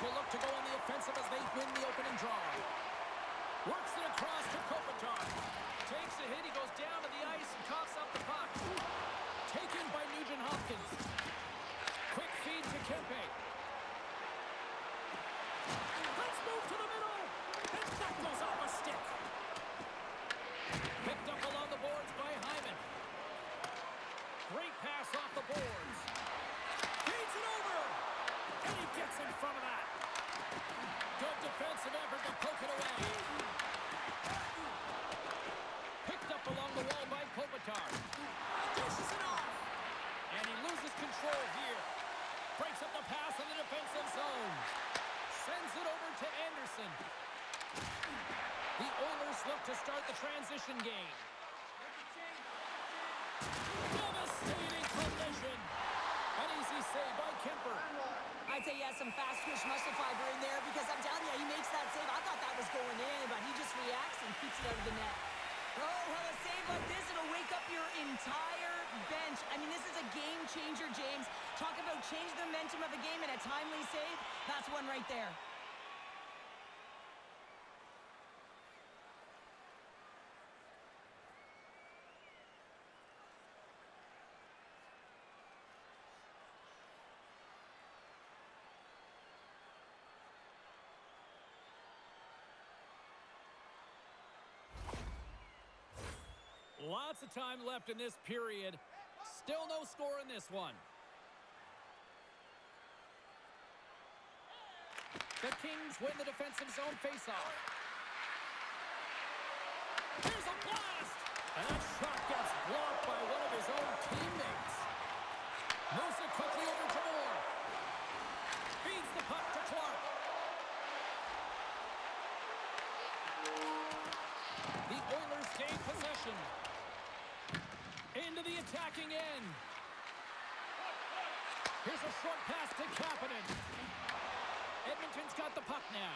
will look to go on the offensive as they win the opening draw. Works it across to Kopitar. Takes a hit. He goes down to the ice and coughs up the puck. Taken by Nugent-Hopkins. Quick feed to Kempe. Let's move to the middle. And that goes off a stick. Picked up along the boards by Hyman. Great pass off the boards. Feeds it over. And he gets in front of that. Good defensive effort to poke it away. Picked up along the wall by Kopitar. Dishes it off. And he loses control here. Breaks up the pass in the defensive zone. Sends it over to Anderson. The Oilers look to start the transition game. Devastating collision. An easy save by Kemper. I'd say he has some fast twitch muscle fiber in there because I'm telling you, he makes that save. I thought that was going in, but he just reacts and keeps it out of the net. Oh, well, a save like this, it'll wake up your entire bench. I mean, this is a game changer, James. Talk about change the momentum of a game and a timely save. That's one right there. Lots of time left in this period. Still no score in this one. The Kings win the defensive zone faceoff. Here's a blast! And that shot gets blocked by one of his own teammates. Moves it quickly over to Moore. Feeds the puck to Clark. The Oilers gain possession. Into the attacking end. Here's a short pass to Kapanen. Edmonton's got the puck now.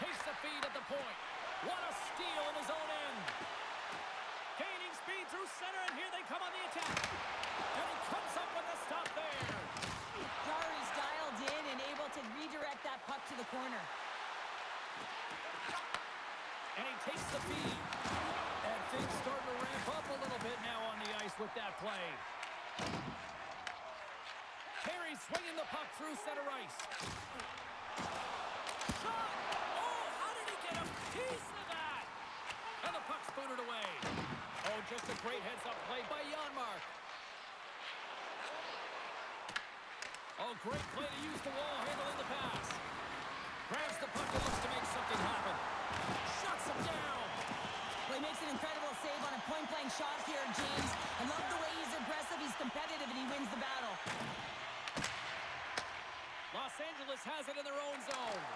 Takes the feed at the point. What a steal in his own end. Gaining speed through center, and here they come on the attack. And he comes up with a stop there. Jari's dialed in and able to redirect that puck to the corner. And he takes the feed. And things starting to ramp up a little bit now on the ice with that play. Perry swinging the puck through center ice. Shot! Oh, how did he get a piece of that? And the puck's booted away. Oh, just a great heads-up play by Janmark. Oh, great play to use the wall handling the pass. Grabs the puck and looks to make something happen. Shuts him down. Well, he makes an incredible save on a point-blank shot here, James. I love the way he's aggressive, he's competitive, and he wins the battle. Los Angeles has it in their own zone.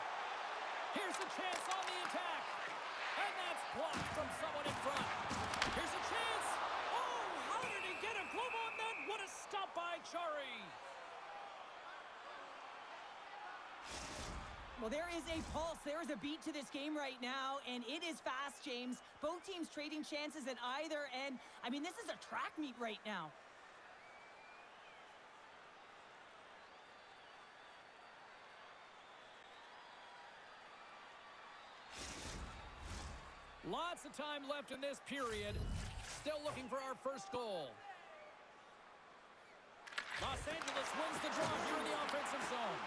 Here's a chance on the attack. And that's blocked from someone in front. Here's a chance. Oh, how did he get a glove on that? What a stop by Chari. Well, there is a pulse. There is a beat to this game right now, and it is fast, James. Both teams trading chances at either end. I mean, this is a track meet right now. Lots of time left in this period. Still looking for our first goal. Los Angeles wins the draw here in the offensive zone.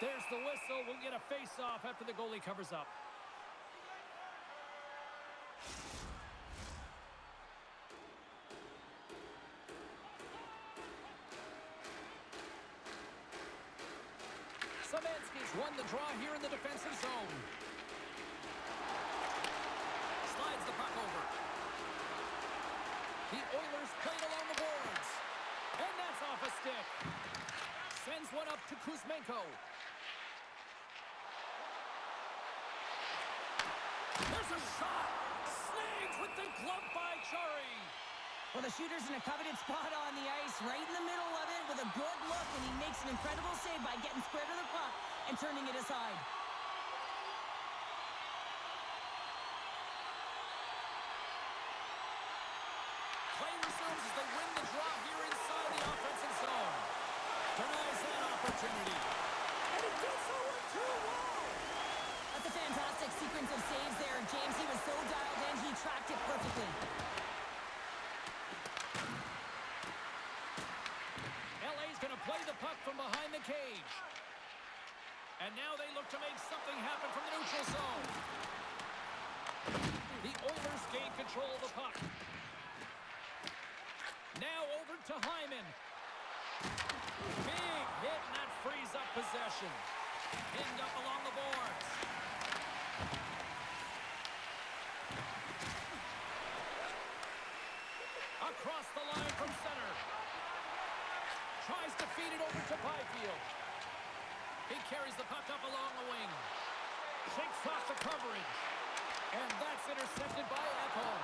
There's the whistle. We'll get a face-off after the goalie covers up. Savansky's won the draw here in the defensive zone. Slides the puck over. The Oilers played along the boards. And that's off a stick. Sends one up to Kuzmenko. There's a shot. Snags with the glove by Chari. Well, the shooter's in a coveted spot on the ice, right in the middle of it with a good look, and he makes an incredible save by getting square to the puck and turning it aside. Play resumes as they win the draw here inside the offensive zone. Denies And now they look to make something happen from the neutral zone. The Oilers gain control of the puck. Now over to Hyman. Big hit, and that frees up possession. Pinned up along the boards. Across the line from center. Tries to feed it over to Byfield. He carries the puck up along the wing. Shakes off the coverage. And that's intercepted by Ekholm.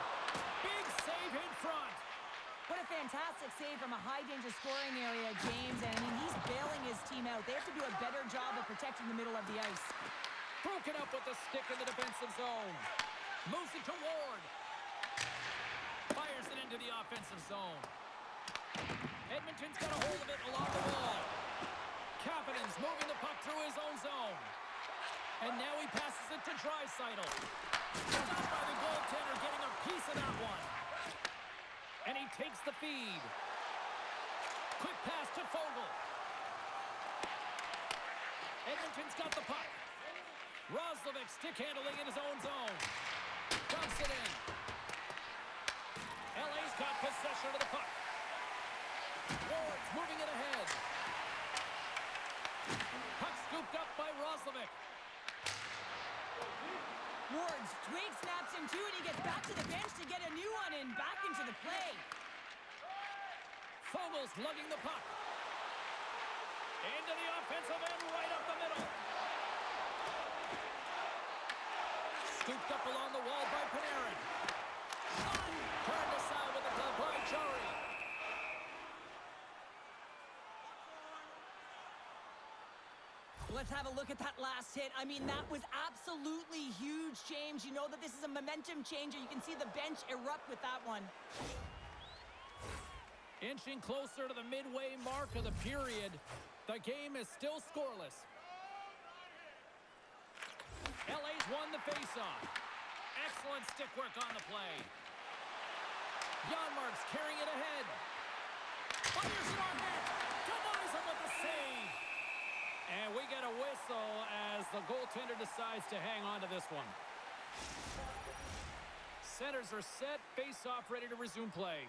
Big save in front. What a fantastic save from a high-danger scoring area, James. And, I mean, he's bailing his team out. They have to do a better job of protecting the middle of the ice. Broken up with the stick in the defensive zone. Moves it to Ward. Fires it into the offensive zone. Edmonton's got a hold of it along the wall. Kapanen's moving the puck through his own zone. And now he passes it to Draisaitl. Stopped by the goaltender, getting a piece of that one. And he takes the feed. Quick pass to Foegele. Edmonton's got the puck. Roslovic stick handling in his own zone. Dumps it in. LA's got possession of the puck. Ward's moving it ahead. Puck scooped up by Roslovic. Ward's twig snaps him too, and he gets back to the bench to get a new one and back into the play. Fogel's lugging the puck. Into the offensive end, right up the middle. Scooped up along the wall by Panarin. Turned aside with the glove by Jarry. Let's have a look at that last hit. I mean, that was absolutely huge, James. You know that this is a momentum changer. You can see the bench erupt with that one. Inching closer to the midway mark of the period. The game is still scoreless. LA's won the faceoff. Excellent stick work on the play. Janmark's carrying it ahead. Fires it on net. Denies him with the save. And we get a whistle as the goaltender decides to hang on to this one. Centers are set. Face-off ready to resume play.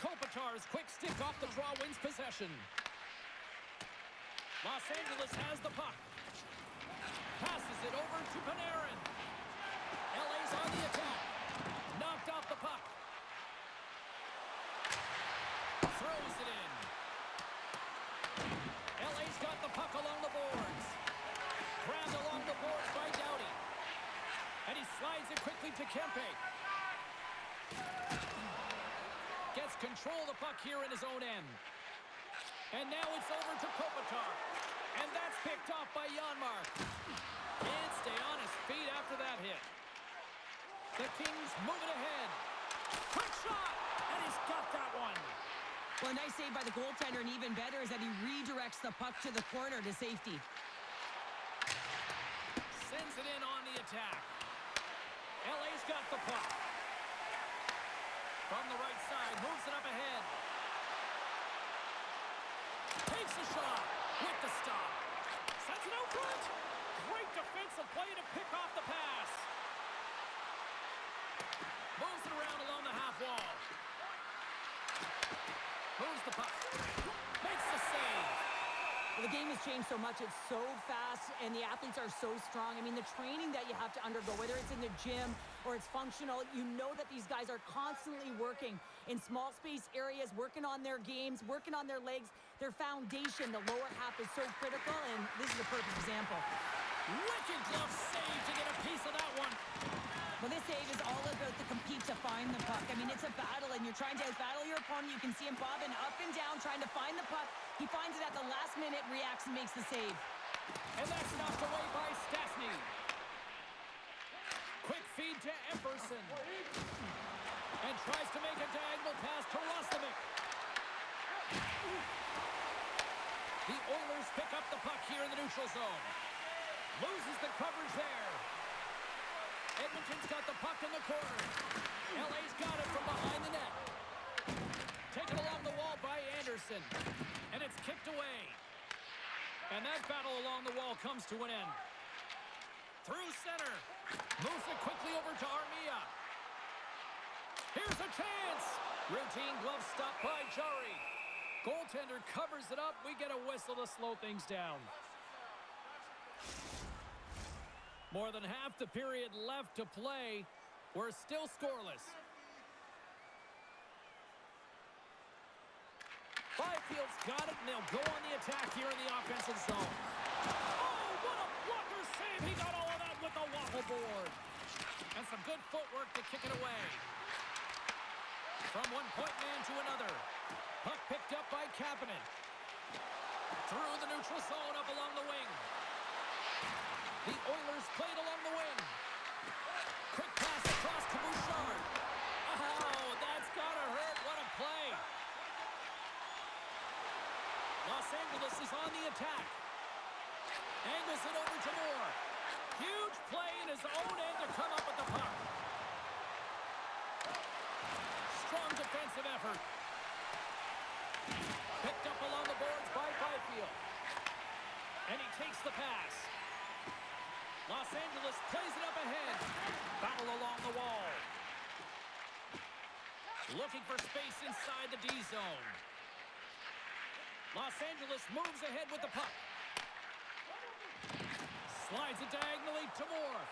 Kopitar's quick stick off the draw wins possession. Los Angeles has the puck. Passes it over to Panarin. LA's on the attack. Knocked off the puck. Throws it in. LA's got the puck along the boards. Grabbed along the boards by Doughty. And he slides it quickly to Kempe. Gets control of the puck here in his own end. And now it's over to Kopitar. And that's picked off by Janmark. Can't stay on his feet after that hit. The Kings moving ahead. Quick shot! And he's got that one. Well, a nice save by the goaltender, and even better is that he redirects the puck to the corner to safety. Sends it in on the attack. LA's got the puck. From the right side, moves it up ahead. Takes a shot with the stop. Sends it out front. Great defensive play to pick off the pass. Moves it around along the half wall. Moves the puck. Makes the save. Well, the game has changed so much. It's so fast, and the athletes are so strong. I mean, the training that you have to undergo, whether it's in the gym or it's functional, you know that these guys are constantly working in small space areas, working on their games, working on their legs. Their foundation, the lower half, is so critical, and this is a perfect example. Wicked glove save to get a piece of that one. Well, this save is all about the compete to find the puck. I mean, it's a battle, and you're trying to outbattle your opponent. You can see him bobbing up and down, trying to find the puck. He finds it at the last minute, reacts, and makes the save. And that's knocked away by Stastny. Quick feed to Epperson. And tries to make a diagonal pass to Roslovic. The Oilers pick up the puck here in the neutral zone. Loses the coverage there. Edmonton's got the puck in the corner. LA's got it from behind the net. Taken along the wall by Anderson. And it's kicked away. And that battle along the wall comes to an end. Through center. Moves it quickly over to Armia. Here's a chance. Routine glove stop by Jari. Goaltender covers it up. We get a whistle to slow things down. More than half the period left to play. We're still scoreless. Byfield's got it, and they'll go on the attack here in the offensive zone. Oh, what a blocker save. He got all of that with the waffle board. And some good footwork to kick it away. From one point man to another. Puck picked up by Kapanen. Through the neutral zone up along the wing. The Oilers played along the wing. Quick pass across to Bouchard. Oh, that's gotta hurt. What a play. Los Angeles is on the attack. Angles it over to Moore. Huge play in his own end to come up with the puck. Strong defensive effort. Picked up along the boards by Byfield. And he takes the pass. Los Angeles plays it up ahead. Battle along the wall. Looking for space inside the D zone. Los Angeles moves ahead with the puck. Slides it diagonally to Moore.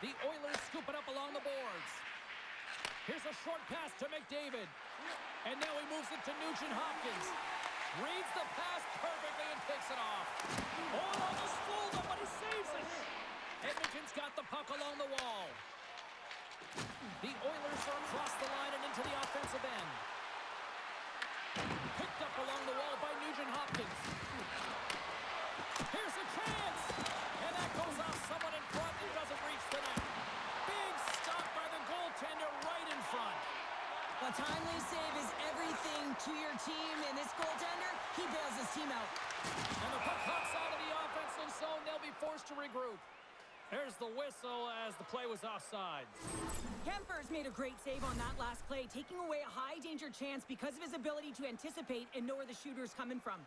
The Oilers scoop it up along the boards. Here's a short pass to McDavid. And now he moves it to Nugent-Hopkins. Reads the pass perfectly and takes it off. Oh, almost fooled him, but he saves it. Edmonton's got the puck along the wall. The Oilers are across the line and into the offensive end. Picked up along the wall by Nugent-Hopkins. Here's a chance. And that goes off someone in front and doesn't reach the net. Big stop by the goaltender right in front. A timely save is everything to your team, and this goaltender, he bails his team out. And the puck hops out of the offensive zone. They'll be forced to regroup. There's the whistle as the play was offside. Kemper's made a great save on that last play, taking away a high-danger chance because of his ability to anticipate and know where the shooter's coming from.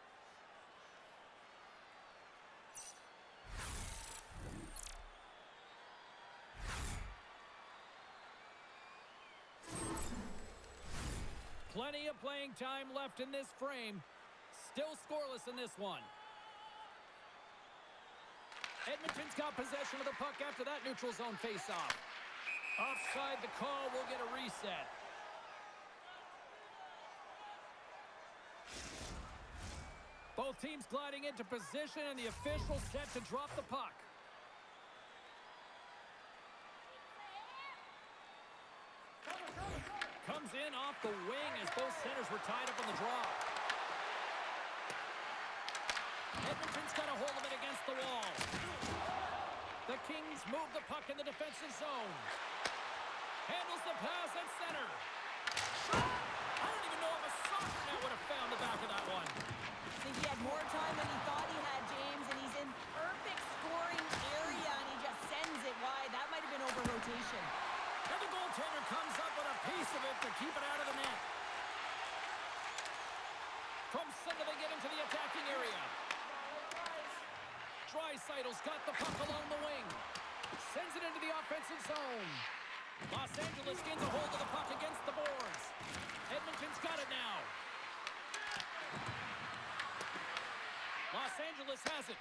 Plenty of playing time left in this frame. Still scoreless in this one. Edmonton's got possession of the puck after that neutral zone faceoff. Offside the call, will get a reset. Both teams gliding into position and the official set to drop the puck. Comes in off the wing as both centers were tied up on the draw. Edmonton's got a hold of it against the wall. The Kings move the puck in the defensive zone. Handles the pass at center. Shot! I don't even know if a soccer net would have found the back of that one. I think he had more time than he thought he had, James, and he's in perfect scoring area, and he just sends it wide. That might have been over rotation. And the goaltender comes up with a piece of it to keep it out of the net. From center, they get into the attacking area. Draisaitl's got the puck along the wing. Sends it into the offensive zone. Los Angeles gains a hold of the puck against the boards. Edmonton's got it now. Los Angeles has it.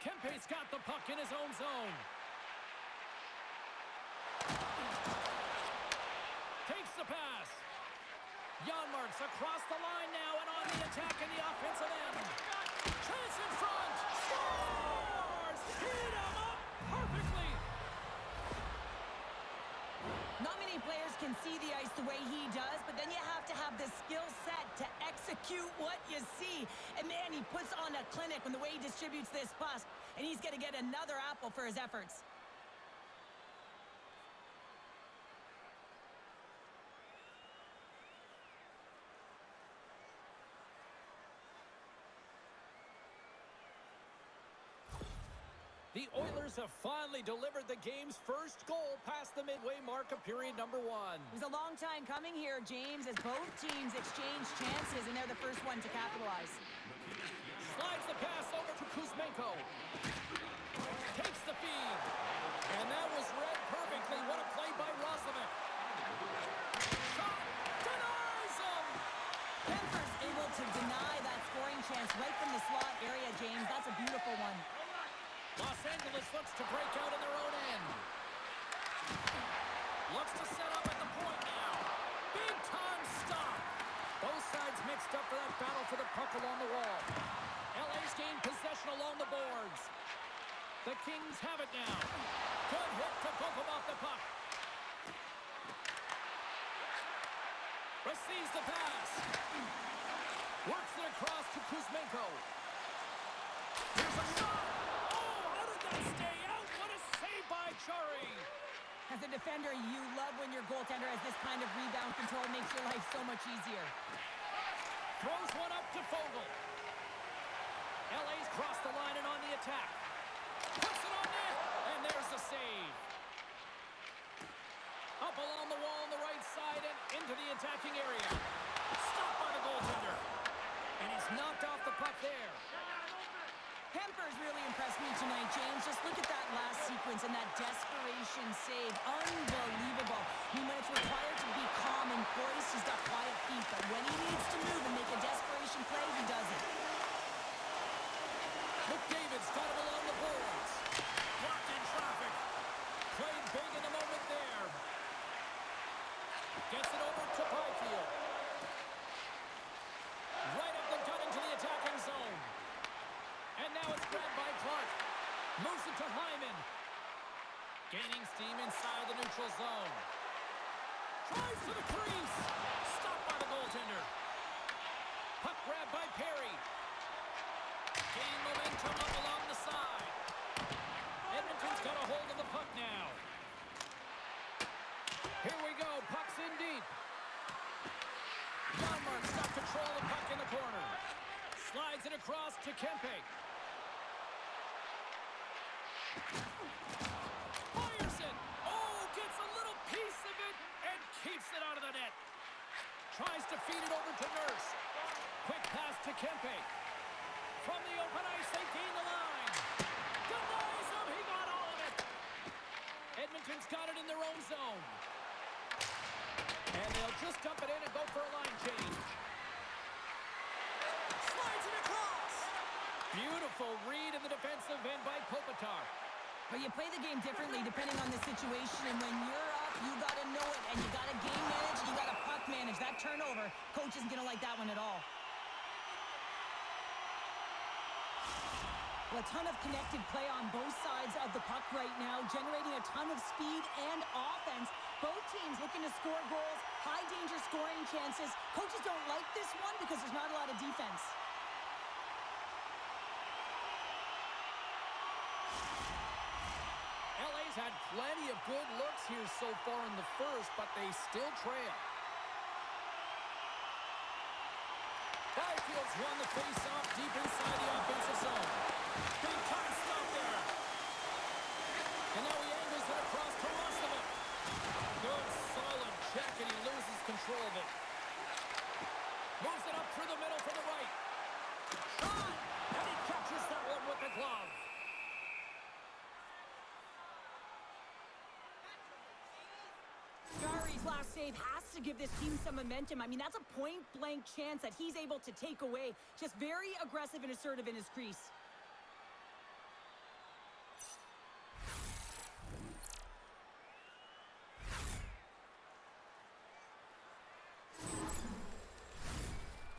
Kempe's got the puck in his own zone. Takes the pass. Janmark's across the line now and on the attack in the offensive end. Chance in front. Scores! Hit him up perfectly. Not many players can see the ice the way he does, but then you have to have the skill set to execute what you see. And man, he puts on a clinic when the way he distributes this puck, and he's going to get another apple for his efforts. The Oilers have finally delivered the game's first goal past the midway mark of period number 1. It was a long time coming here, James, as both teams exchanged chances, and they're the first one to capitalize. Slides the pass over to Kuzmenko. Takes the feed. And that was read perfectly. What a play by Roslovic. Shot. Denies him. Kemper's able to deny that scoring chance right from the slot area, James. That's a beautiful one. Los Angeles looks to break out in their own end. Looks to set up at the point now. Big time stop. Both sides mixed up for that battle for the puck along the wall. LA's gained possession along the boards. The Kings have it now. Good hit to bump him off the puck. Receives the pass. Works it across to Kuzmenko. Here's a shot. Stay out. What a save by Chari. As a defender, you love when your goaltender has this kind of rebound control. Makes your life so much easier. Throws one up to Fogle. LA's crossed the line and on the attack. Puts it on net. And there's the save. Up along the wall on the right side and into the attacking area. Stopped by the goaltender. And he's knocked off the puck there. Kemper's really impressed me tonight, James. Just look at that last sequence and that desperation save. Unbelievable. I mean, when it's required to be calm and poised, he's got quiet feet. But when he needs to move and make a desperation play, he does it. McDavid's got him along the boards. Blocked in traffic. Played big in the moment there. Gets it over to Byfield. Right up the gut into the attacking zone. And now it's grabbed by Clark. Moves it to Hyman. Gaining steam inside the neutral zone. Tries to the crease. Stopped by the goaltender. Puck grabbed by Perry. Gaining momentum up along the side. Edmonton's got a hold of the puck now. Here we go. Puck's in deep. Janmark's got control of the puck in the corner. Slides it across to Kempe. Fires it. Oh, gets a little piece of it and keeps it out of the net. Tries to feed it over to Nurse. Quick pass to Kempe. From the open ice, they gain the line. Denies him. He got all of it. Edmonton's got it in their own zone. And they'll just dump it in and go for a line change. Slides it across. Beautiful read in the defensive end by Kopitar. But you play the game differently depending on the situation. And when you're up, you got to know it. And you got to game manage. You got to puck manage. That turnover, coach isn't going to like that one at all. Well, a ton of connected play on both sides of the puck right now, generating a ton of speed and offense. Both teams looking to score goals, high-danger scoring chances. Coaches don't like this one because there's not a lot of defense. LA's had plenty of good looks here so far in the first, but they still trail. Byfield's won the face-off deep inside the offensive zone. Big time stop there. And now he angles it across to Roslovic. Good, solid check, and he loses control of it. Moves it up through the middle for the right. Shot! And he catches that one with the glove. Jari's last save has to give this team some momentum. I mean, that's a point-blank chance that he's able to take away. Just very aggressive and assertive in his crease.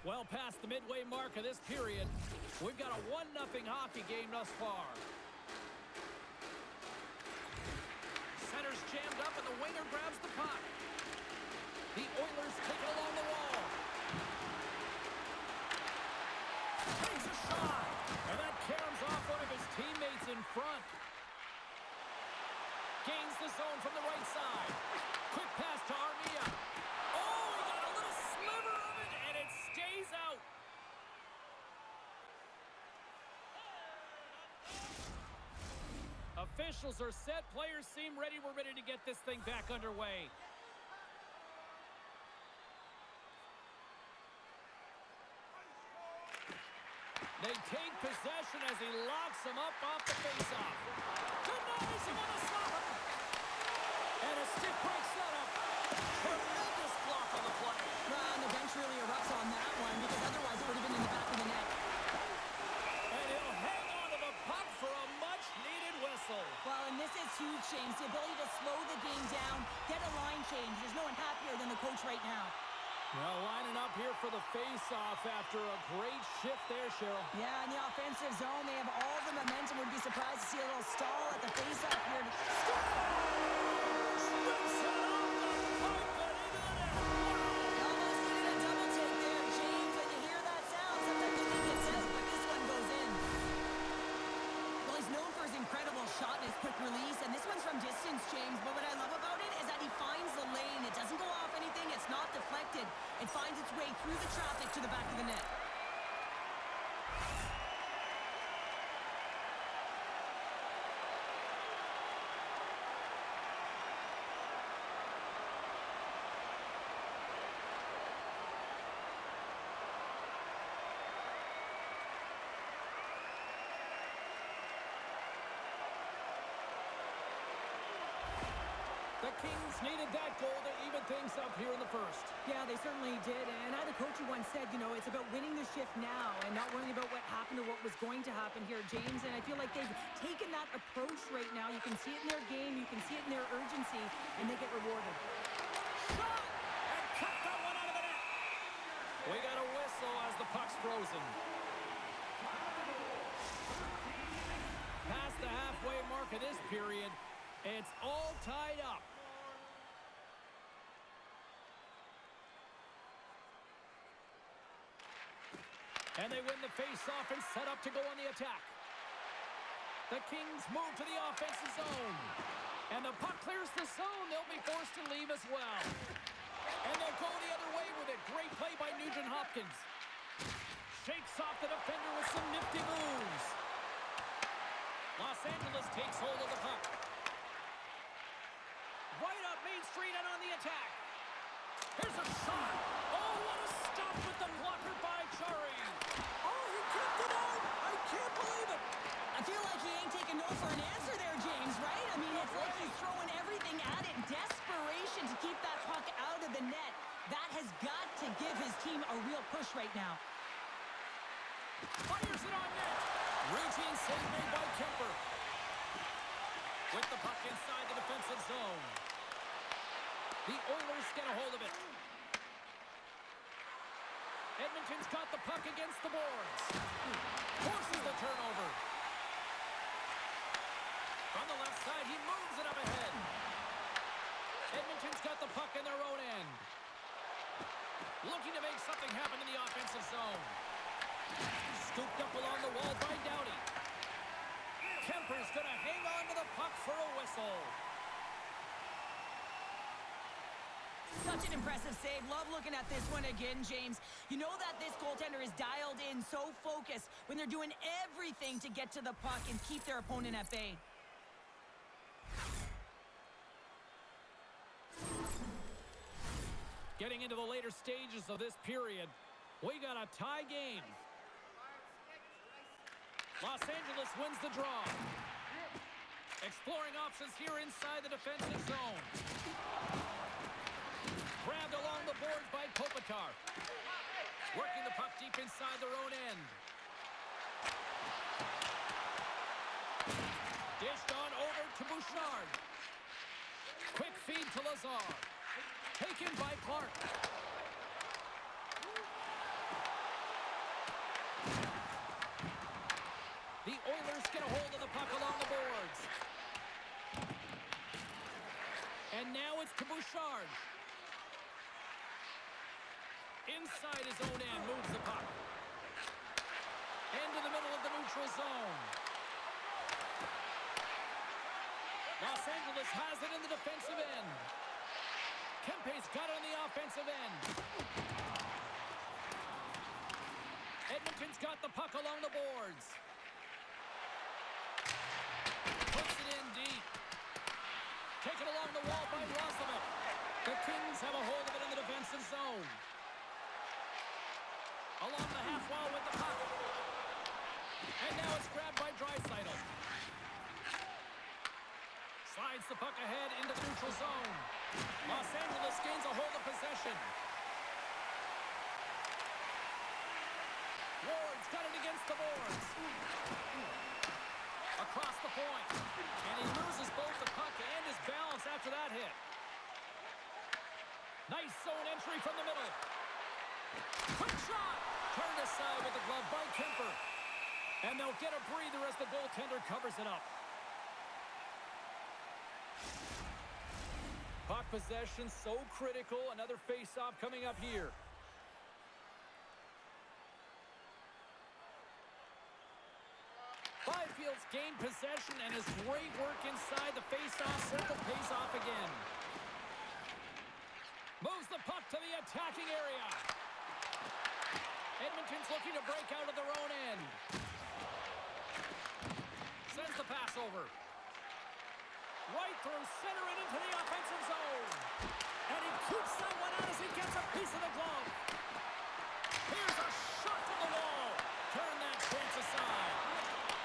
Well past the midway mark of this period, we've got a 1-0 hockey game thus far. Center's jammed up and the winger grabs the puck. The Oilers take it along the wall. Takes a shot. And that caroms off one of his teammates in front. Gains the zone from the right side. Quick pass to Armia. Oh, he got a little sliver of it, and it stays out. whistles are set. Players seem ready. We're ready to get this thing back underway. They take possession as he locks him up off the faceoff. Denies him on a slap. And a stick break setup. Tremendous block on the play. Well, and the bench really erupts on that one because otherwise it would have been in the back of the net. And he'll hang on to the puck for a much-needed whistle. Well, and this is huge, James. The ability to slow the game down, get a line change. There's no one happier than the coach right now. Well, lining up here for the face-off after a great shift there, Cheryl. Yeah, in the offensive zone, they have all the momentum. Would be surprised to see a little stall at the face-off here. Almost needed a double take there, James. When you hear that sound, sometimes you think it's out, but this one goes in. Well, he's known for his incredible shot and his quick release, and this one's from distance, James. But what I love about it is that he finds the lane. It doesn't go off anything. It's not deflected. It finds its way through the traffic to the back of the net. The Kings needed that goal to even things up here in the first. Yeah, they certainly did. And I had a coach who once said, you know, it's about winning the shift now and not worrying about what happened or what was going to happen here, James. And I feel like they've taken that approach right now. You can see it in their game. You can see it in their urgency, and they get rewarded. Shot! And cut that one out of the net. We got a whistle as the puck's frozen. Past the halfway mark of this period, it's all tied up. And they win the face-off and set up to go on the attack. The Kings move to the offensive zone. And the puck clears the zone. They'll be forced to leave as well. And they'll go the other way with it. Great play by Nugent Hopkins. Shakes off the defender with some nifty moves. Los Angeles takes hold of the puck. Right up Main Street and on the attack. Here's a shot. Oh, what a stop with the blocker by Chari. Oh, he kicked it out. I can't believe it. I feel like he ain't taking no for an answer there, James, right? I mean, it's like he's throwing everything at it. Desperation to keep that puck out of the net. That has got to give his team a real push right now. Fires it on net. Routine save made by Kemper. With the puck inside the defensive zone. The Oilers get a hold of it. Edmonton's got the puck against the boards. Forces the turnover. From the left side, he moves it up ahead. Edmonton's got the puck in their own end. Looking to make something happen in the offensive zone. Scooped up along the wall by Doughty. Kemper's going to hang on to the puck for a whistle. Such an impressive save. Love looking at this one again, James. You know that this goaltender is dialed in, so focused when they're doing everything to get to the puck and keep their opponent at bay. Getting into the later stages of this period, we got a tie game. Los Angeles wins the draw. Exploring options here inside the defensive zone. Grabbed along the boards by Kopitar. Working the puck deep inside their own end. Dished on over to Bouchard. Quick feed to Lazar. Taken by Clark. The Oilers get a hold of the puck along the boards. And now it's to Bouchard. Inside his own end, moves the puck. Into the middle of the neutral zone. Los Angeles has it in the defensive end. Kempe's got it on the offensive end. Edmonton's got the puck along the boards. Puts it in deep. Taken along the wall by Roslovic. The Kings have a hold of it in the defensive zone. Along the half wall with the puck. And now it's grabbed by Draisaitl. Slides the puck ahead into the neutral zone. Los Angeles gains a hold of possession. Ward's got it against the boards. Across the point. And he loses both the puck and his balance after that hit. Nice zone entry from the middle. Quick shot. Turned aside with the glove by Kemper. And they'll get a breather as the goaltender covers it up. Puck possession so critical. Another face-off coming up here. Byfield's gained possession and his great work inside the face-off circle pays off again. Moves the puck to the attacking area. Edmonton's looking to break out of their own end. Sends the pass over. Right through center and into the offensive zone. And he keeps that one out as he gets a piece of the glove. Here's a shot to the wall. Turn that chance aside.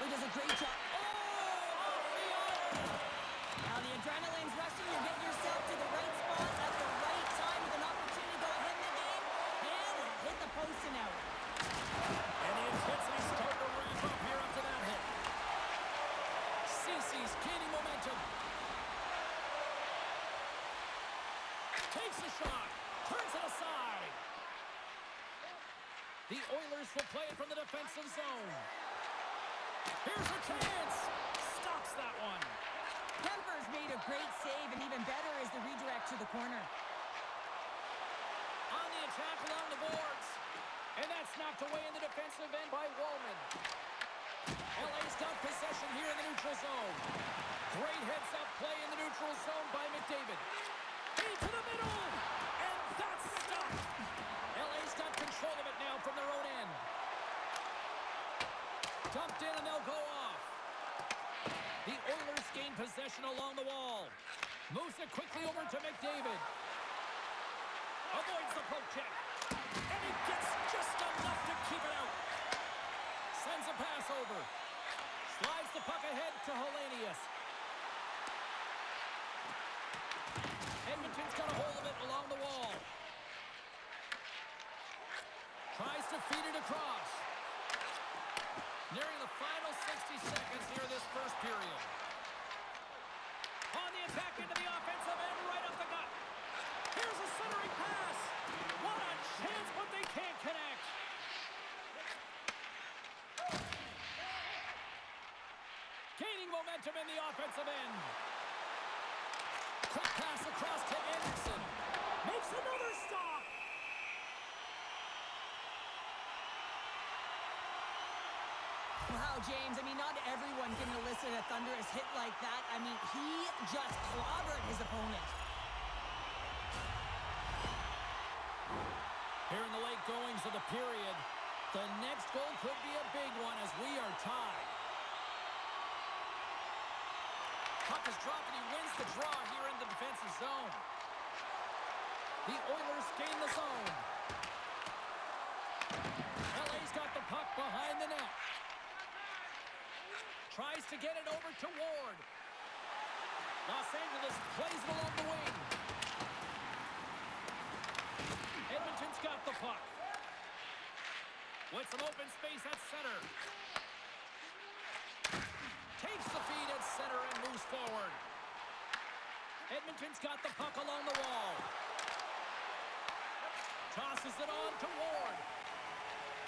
He does a great job. Oh, off the iron. Now the adrenaline's rushing. You're getting yourself to the right spot at the right time with an opportunity to go ahead in the game. And hit the post and out. And the intensity's starting to ramp up here after that hit. Cece's gaining momentum. Takes a shot. Turns it aside. The Oilers will play it from the defensive zone. Here's a chance. Stops that one. Kemper's made a great save, and even better is the redirect to the corner. On the attack along the boards. And that's knocked away in the defensive end by Wallman. LA's got possession here in the neutral zone. Great heads-up play in the neutral zone by McDavid. Into the middle. And that's stopped. LA's got control of it now from their own end. Dumped in and they'll go off. The Oilers gain possession along the wall. Moves it quickly over to McDavid. Avoids the poke check. And he gets just enough to keep it out. Sends a pass over. Slides the puck ahead to Hellenius. Edmonton's got a hold of it along the wall. Tries to feed it across. Nearing the final 60 seconds here this first period. On the attack into the offensive end, right up the gut. Here's a centering pass. What a chance, but they can't connect. Gaining momentum in the offensive end. Quick pass across to Anderson. Makes another stop. Wow, James, I mean, not everyone can elicit a thunderous hit like that. I mean, he just clobbered his opponent. Here in the late goings of the period, the next goal could be a big one as we are tied. Puck is dropped and he wins the draw here in the defensive zone. The Oilers gain the zone. LA's got the puck behind the net. Tries to get it over to Ward. Los Angeles plays it along the wing. Edmonton's got the puck. With some open space at center. Takes the feed at center and moves forward. Edmonton's got the puck along the wall. Tosses it on to Ward.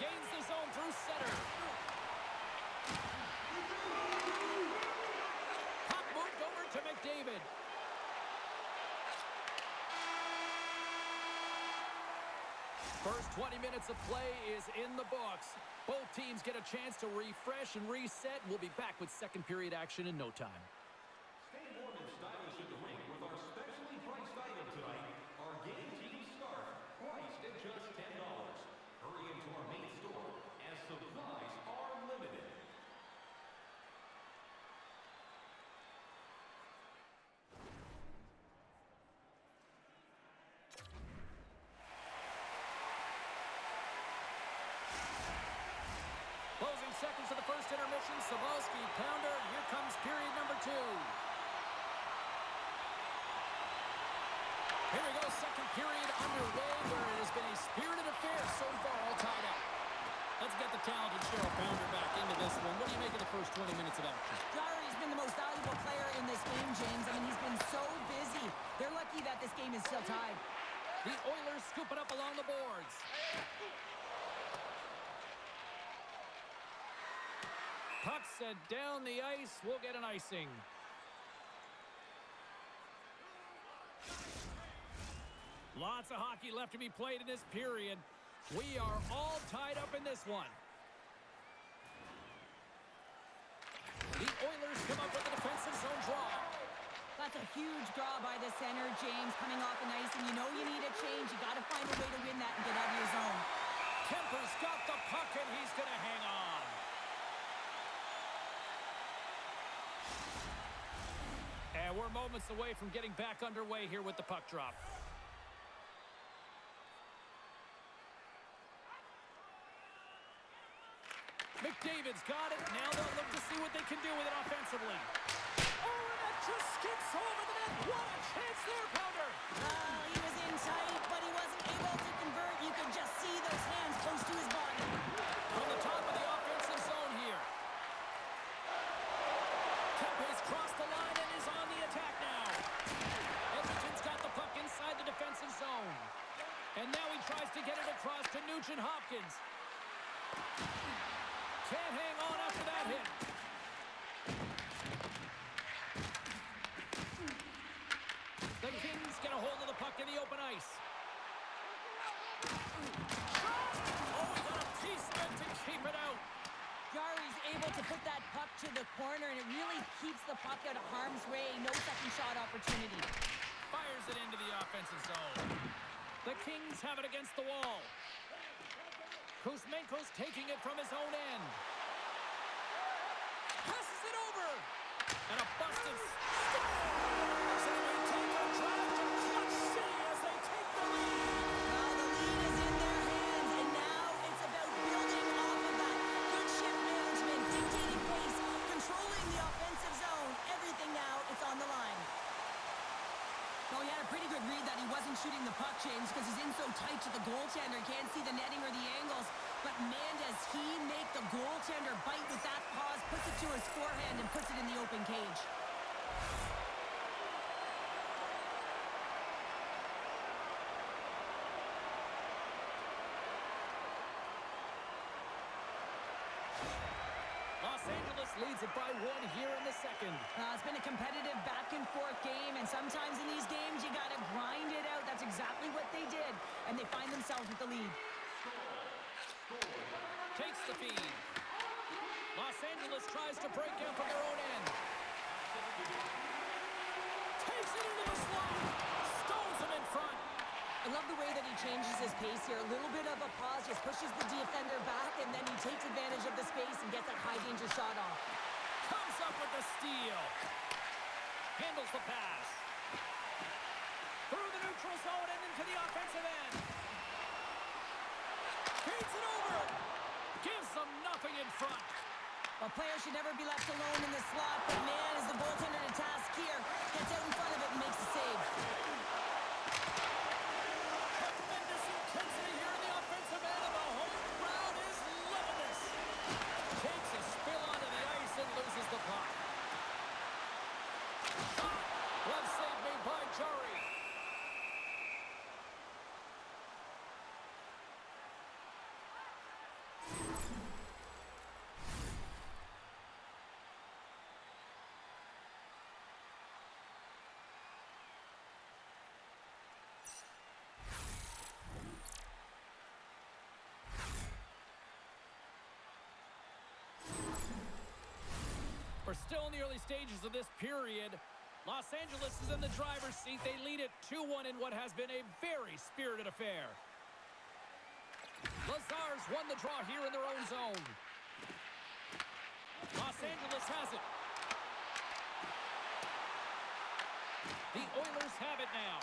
Gains the zone through center. Puck moved over to McDavid. First 20 minutes of play is in the books. Both teams get a chance to refresh and reset. We'll be back with second period action in no time. Stay warm and stylish at the rink with our specially priced item tonight, our game team scarf, priced at just $10. Hurry into our main store as supplies are limited. possession. Sabalski, pounder. Here comes period number 2. Here we go, second period underway, where it has been a spirited affair so far, all tied up. Let's get the talented Cheryl Pounder back into this one. What do you make of the first 20 minutes of action? Jari's been the most valuable player in this game, James. I mean, he's been so busy. They're lucky that this game is still tied. The Oilers scoop it up along the boards. Puck set down the ice. We'll get an icing. Lots of hockey left to be played in this period. We are all tied up in this one. The Oilers come up with a defensive zone draw. That's a huge draw by the center, James, coming off an ice, and you know you need a change. You got to find a way to win that and get out of your zone. Kemper's got the puck, and he's going to hang on. And we're moments away from getting back underway here with the puck drop. McDavid's got it. Now they'll look to see what they can do with it offensively. Oh, and that just skips over the net. What a chance there, Pounder. He was in tight, but he wasn't able to convert. You could just see those hands close to his body. From the top of the offensive zone here. Kempe's crossed the line and is on the attack now. Edmonton's got the puck inside the defensive zone. And now he tries to get it across to Nugent-Hopkins. Can't hang on after that hit. The Kings get a hold of the puck in the open ice. Oh, he got a piece of it to keep it out. Jari's able to put that puck to the corner, and it really keeps the puck out of harm's way. No second shot opportunity. Fires it into the offensive zone. The Kings have it against the wall. Kuzmenko's taking it from his own end. Passes it over. And a busted stop. So they take a drive to Clutch City as they take the lead. Well, the lead is in their hands, and now it's about building off of that. Good shift management, dictating pace, controlling the offensive zone. Everything now, it's on the line. Well, he had a pretty good read that he wasn't shooting the puck, James, because he's in so tight to the goaltender. Can't see the netting or the angles. But, man, does he make the goaltender bite with that pause, puts it to his forehand, and puts it in the open cage. Los Angeles leads it by 1 here in the second. It's been a competitive back-and-forth game, and sometimes in these games, you got to grind it out. That's exactly what they did, and they find themselves with the lead. Takes the feed. Los Angeles tries to break out from their own end. Takes it into the slot. Stones him in front. I love the way that he changes his pace here. A little bit of a pause, just pushes the defender back, and then he takes advantage of the space and gets that high-danger shot off. Comes up with the steal. Handles the pass. Through the neutral zone and into the offensive end. Feeds it over. Gives them nothing in front. A player should never be left alone in the slot, but man, is the goaltender to task here. Gets out in front of it and makes the save. Tremendous intensity here in the offensive end, and the home crowd is loving this. Takes a spill onto the ice and loses the puck. Shot. Glove save made by Jari. We're still in the early stages of this period. Los Angeles is in the driver's seat. They lead it 2-1 in what has been a very spirited affair. Lazar's won the draw here in their own zone. Los Angeles has it. The Oilers have it now.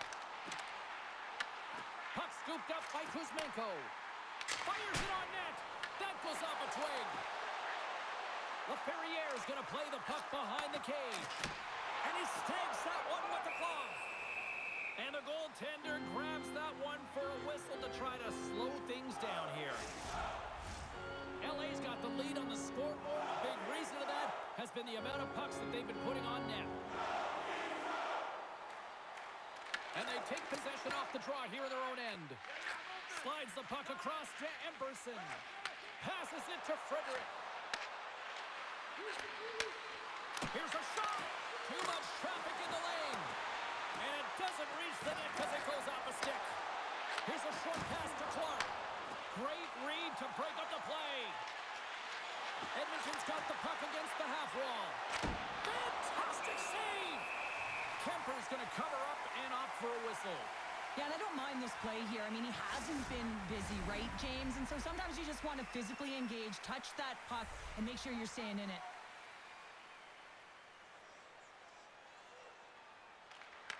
Puck scooped up by Kuzmenko. Fires it on net. That goes off a twig. LaFerrier's going to play the puck behind the cage. And he stakes that one with the glove. And the goaltender grabs that one for a whistle to try to slow things down here. LA's got the lead on the scoreboard. A big reason of that has been the amount of pucks that they've been putting on net. And they take possession off the draw here in their own end. Slides the puck across to Emberson. Passes it to Frederick. Here's a shot. Too much traffic in the lane. And it doesn't reach the net because it goes off a stick. Here's a short pass to Clark. Great read to break up the play. Edmonton's got the puck against the half wall. Fantastic save. Kemper's going to cover up and opt for a whistle. Yeah, and I don't mind this play here. I mean, he hasn't been busy, right, James? And so sometimes you just want to physically engage, touch that puck, and make sure you're staying in it.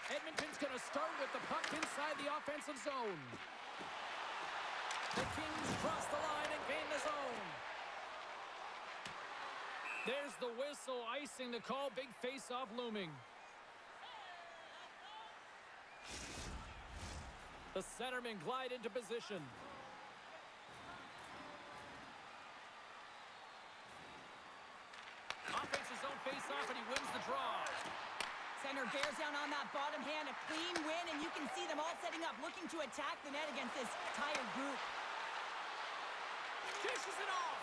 Edmonton's going to start with the puck inside the offensive zone. The Kings cross the line and gain the zone. There's the whistle, icing the call. Big face-off looming. The centermen glide into position. Offensive zone face-off, and he wins the draw. Center bears down on that bottom hand, a clean win, and you can see them all setting up, looking to attack the net against this tired group. Dishes it off.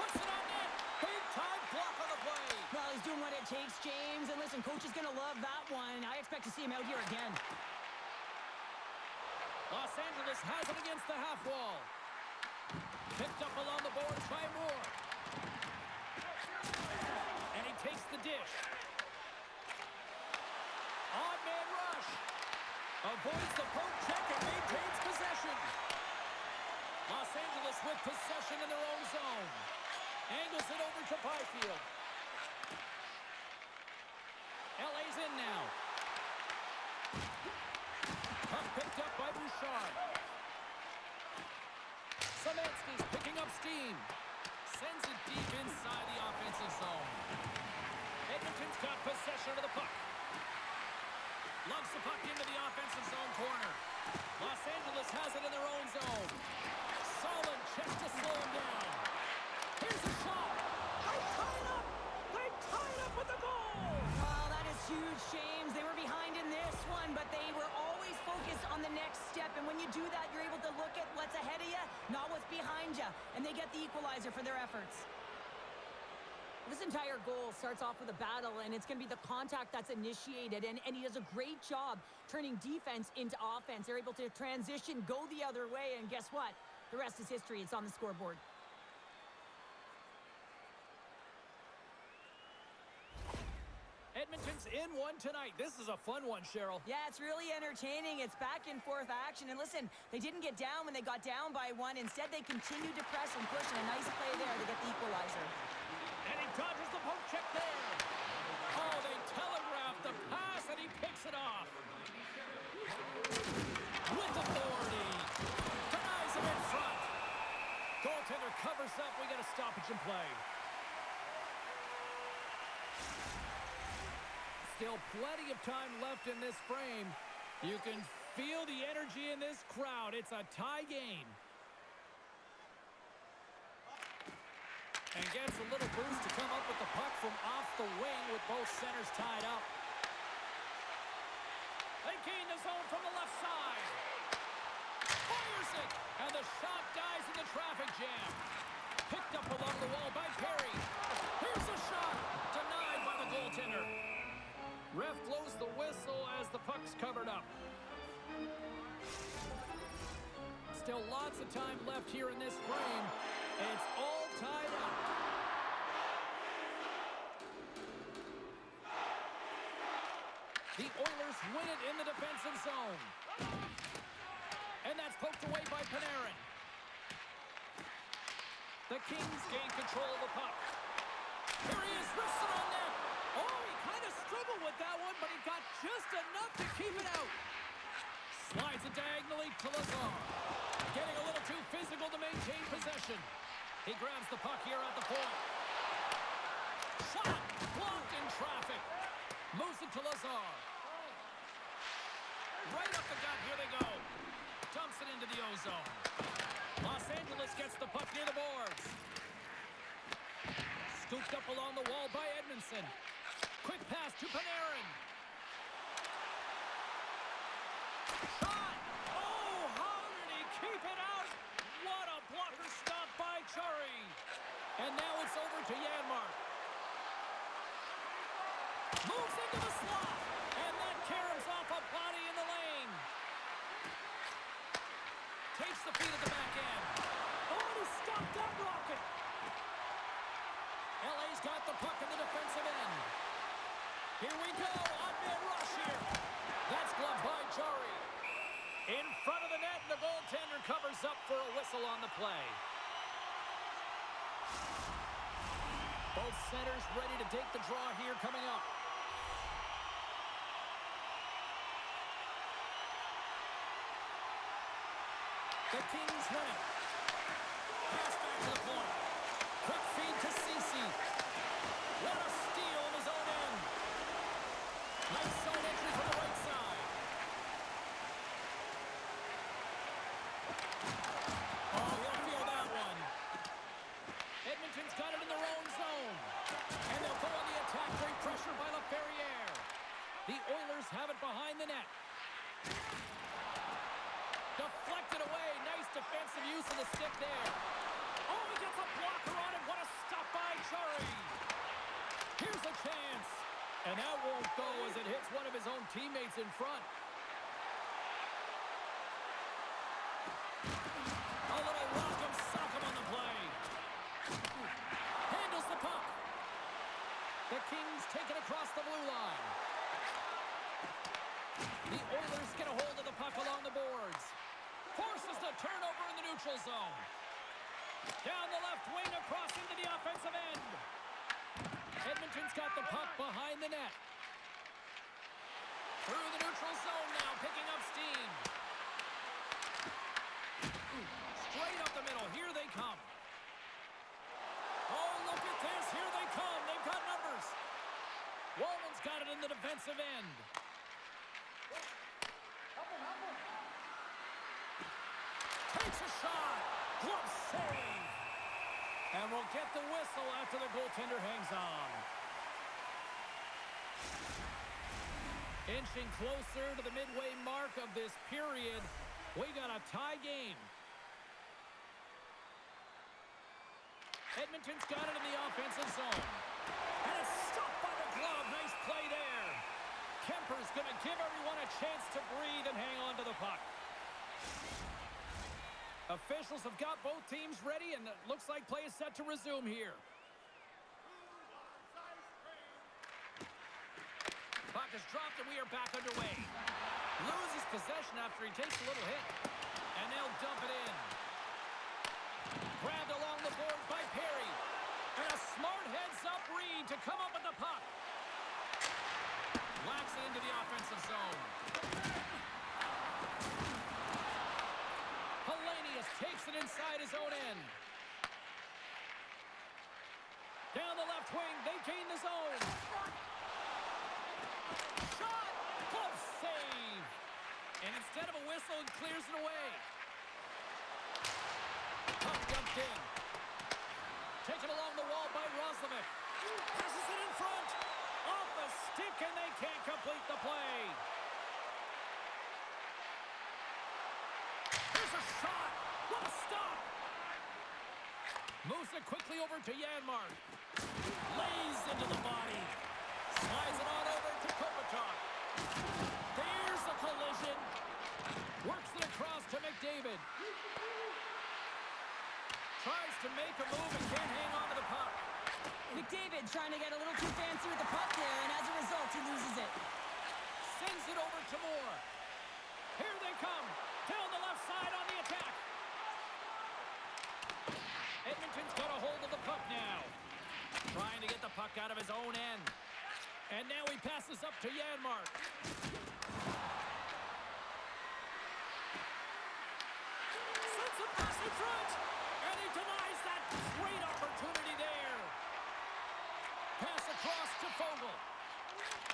Puts it on net. Big time block on the play. Well, he's doing what it takes, James. And listen, coach is going to love that one. I expect to see him out here again. Los Angeles has it against the half wall. Picked up along the boards by Moore. And he takes the dish. Odd man rush. Avoids the poke check and maintains possession. Los Angeles with possession in their own zone. Angles it over to Byfield. LA's in now. Puck picked up by Bouchard. Szymanski's picking up steam. Sends it deep inside the offensive zone. Edmonton's got possession of the puck. Lugs the puck into the offensive zone corner. Los Angeles has it in their own zone. Solid check to slow him down. Here's a shot. They tie it up. They tie it up with the goal. Oh, that is huge, James. They were behind in this one, but they were always focused on the next step. And when you do that, you're able to look at what's ahead of you, not what's behind you. And they get the equalizer for their efforts. This entire goal starts off with a battle, and it's going to be the contact that's initiated, and he does a great job turning defense into offense. They're able to transition, go the other way, and guess what? The rest is history. It's on the scoreboard. Edmonton's in one tonight. This is a fun one, Cheryl. Yeah, it's really entertaining. It's back and forth action. And listen, they didn't get down when they got down by one. Instead, they continued to press and push, and a nice play there to get the equalizer. And he dodges the poke check there. Oh, they telegraphed the pass, and he picks it off. With authority. Denies him in front. Goaltender covers up. We got a stoppage in play. Still plenty of time left in this frame. You can feel the energy in this crowd. It's a tie game. And gets a little boost to come up with the puck from off the wing with both centers tied up. They gain the zone from the left side. Fires it, and the shot dies in the traffic jam. Picked up along the wall by Perry. Here's a shot, denied by the goaltender. Ref blows the whistle as the puck's covered up. Still lots of time left here in this frame. It's all tied up. The Oilers win it in the defensive zone. And that's poked away by Panarin. The Kings gain control of the puck. Here he is, wristed on net. Oh, he kind of struggled with that one, but he got just enough to keep it out. Slides it diagonally to Lazar. Getting a little too physical to maintain possession. He grabs the puck here at the point. Shot! Blocked in traffic. Moves it to Lazar. Right up the gut. Here they go. Dumps it into the ozone. Los Angeles gets the puck near the boards. Scooped up along the wall by Edmondson. Quick pass to Panarin. Shot! Oh, how did he keep it out? What a blocker stop by Chari. And now it's over to Janmark. Moves into the slot. And that caroms off a body in the lane. Takes the feed at the back end. Oh, he stopped that rocket. LA's got the puck in the defensive end. Here we go. On-man rush here. That's gloved by Chari. In front of the net, and the goaltender covers up for a whistle on the play. Both centers ready to take the draw here coming up. The Kings win it. Pass back to the point. Quick feed to Ceci. What a steal in his own end. Nice zone entry from the right side. Oh, he'll feel that one. Edmonton's got it in their own zone. And they'll go on the attack. Great pressure by LaFerriere. The Oilers have it behind the net. Deflected away. Nice defensive use of the stick there. Oh, he gets a blocker on it. What a stop by Chari. Here's a chance. And that won't go as it hits one of his own teammates in front. A little rock'em sock'em on the play. Handles the puck. The Kings take it across the blue line. The Oilers get a hold of the puck along the boards. Forces the turnover in the neutral zone. Down the left wing across into the offensive end. Edmonton's got the puck behind the net. Through the neutral zone now, picking up steam. Straight up the middle. Here they come. Oh, look at this. Here they come. They've got numbers. Walman's got it in the defensive end. Takes a shot. Glove save. And we'll get the whistle after the goaltender hangs on. Inching closer to the midway mark of this period. We got a tie game. Edmonton's got it in the offensive zone. And it's stopped by the glove. Nice play there. Kemper's going to give everyone a chance to breathe and hang on to the puck. Officials have got both teams ready, and it looks like play is set to resume here. Puck is dropped, and we are back underway. Loses possession after he takes a little hit, and they'll dump it in. Grabbed along the boards by Perry, and a smart heads-up read to come up with the puck. Whacks it into the offensive zone. Takes it inside his own end. Down the left wing, they gain the zone. Shot! Glove save! And instead of a whistle, it clears it away. Puck dumped in. Taken along the wall by Roslovic. Passes it in front. Off the stick, and they can't complete the play. Here's a shot! What a stop! Moves it quickly over to Janmark. Lays into the body. Slides it on over to Kopitar. There's the collision. Works it across to McDavid. Tries to make a move and can't hang on to the puck. McDavid trying to get a little too fancy with the puck there, and as a result, he loses it. Sends it over to Moore. Here they come. Down the left side on the attack. Edmonton's got a hold of the puck now. Trying to get the puck out of his own end. And now he passes up to Janmark. Sends a pass in front. And he denies that great opportunity there.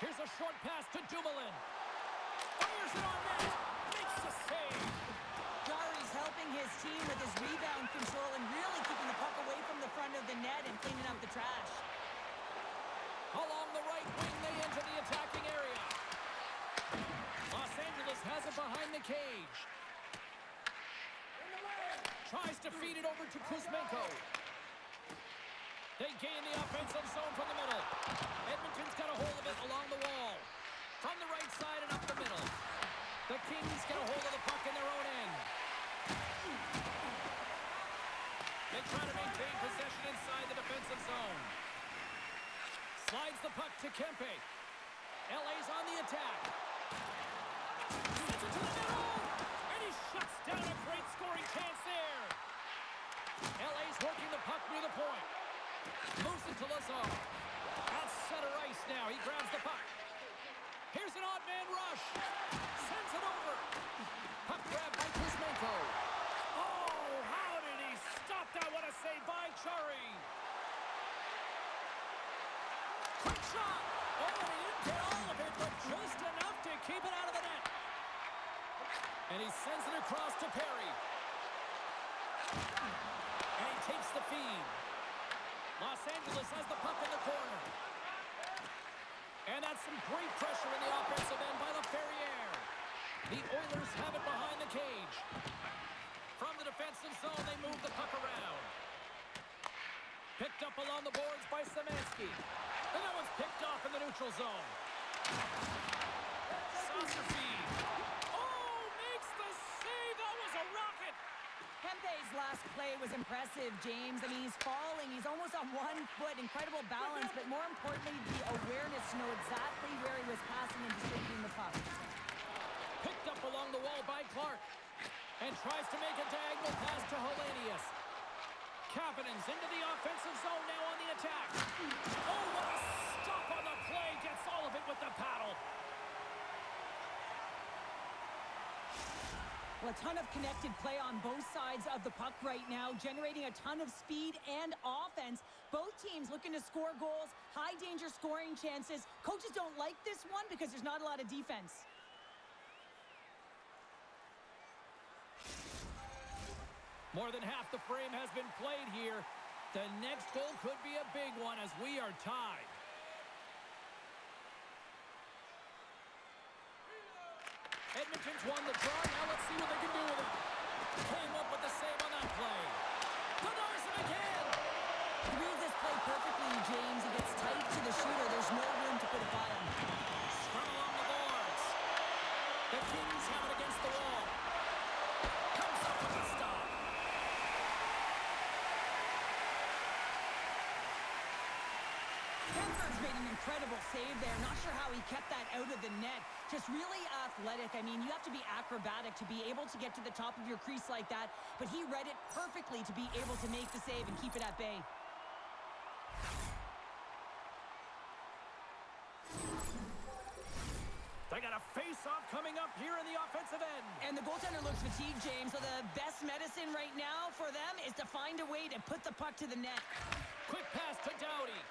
Here's a short pass to Dumoulin. Fires it on net. Makes the save. Jari's helping his team with his rebound control and really keeping the puck away from the front of the net and cleaning up the trash. Along the right wing, they enter the attacking area. Los Angeles has it behind the cage. Tries to feed it over to Kuzmenko. They gain the offensive zone from the middle. Edmonton's got a hold of it along the wall. From the right side and up the middle. The Kings get a hold of the puck in their own end. They try to maintain possession inside the defensive zone. Slides the puck to Kempe. LA's on the attack. Sends it to the middle. And he shuts down a great scoring chance there. LA's working the puck near the point. Moves it to Lazar. At center ice now. He grabs the puck. Here's an odd man rush. Sends it over. Puck grab by Kuzmenko. Oh, how did he stop that? What a save by Chari. Quick shot. Oh, he didn't get all of it, but just enough to keep it out of the net. And he sends it across to Perry. And he takes the feed. Los Angeles has the puck in the corner. And that's some great pressure in the offensive end by LaFerriere. The Oilers have it behind the cage. From the defensive zone, they move the puck around. Picked up along the boards by Szymanski. And that one's picked off in the neutral zone. Saucer feed. Oh, makes the save. That was a rocket. Kempe's last play was impressive, James. I mean, he's falling. He's almost on 1 foot. Incredible balance, but more importantly, the awareness to know exactly where he was passing and distributing the puck. Picked up along the wall by Clark. And tries to make a diagonal pass to Hellenius. Kapanen's into the offensive zone now on the attack. Oh, what a stop on the play. Gets all of it with the paddle. Well, a ton of connected play on both sides of the puck right now, generating a ton of speed and offense. Both teams looking to score goals, high-danger scoring chances. Coaches don't like this one because there's not a lot of defense. More than half the frame has been played here. The next goal could be a big one as we are tied. Edmonton's won the draw. Now let's see what they can do with it. Came up with the save on that play. Denies him again. He reads this play perfectly, James. He gets tight to the shooter. There's no room to put it by him. Scrum along the boards. The Kings have it against the wall. Comes up with a stop. Kemper's made an incredible save there. Not sure how he kept that out of the net. Just really athletic. I mean, you have to be acrobatic to be able to get to the top of your crease like that. But he read it perfectly to be able to make the save and keep it at bay. They got a face-off coming up here in the offensive end. And the goaltender looks fatigued, James. So the best medicine right now for them is to find a way to put the puck to the net. Quick pass to Doughty.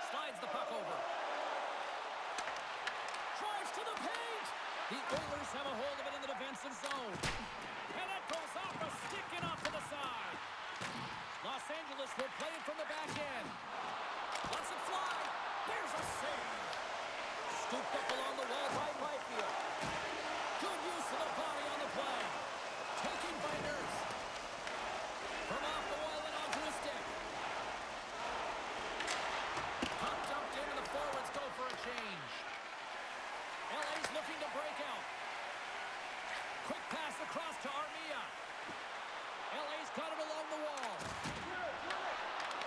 Slides the puck over. Drives to the paint. The Oilers have a hold of it in the defensive zone. And it goes off a stick and off to the side. Los Angeles will play it from the back end. Lets it fly. There's a save. Scooped up along the wall by Byfield. Good use of the body on the play. Taking by Nurse. From off the wall and onto his stick. Puck dumped in and the forwards go for a change. LA's looking to break out. Quick pass across to Armia. LA's got it along the wall.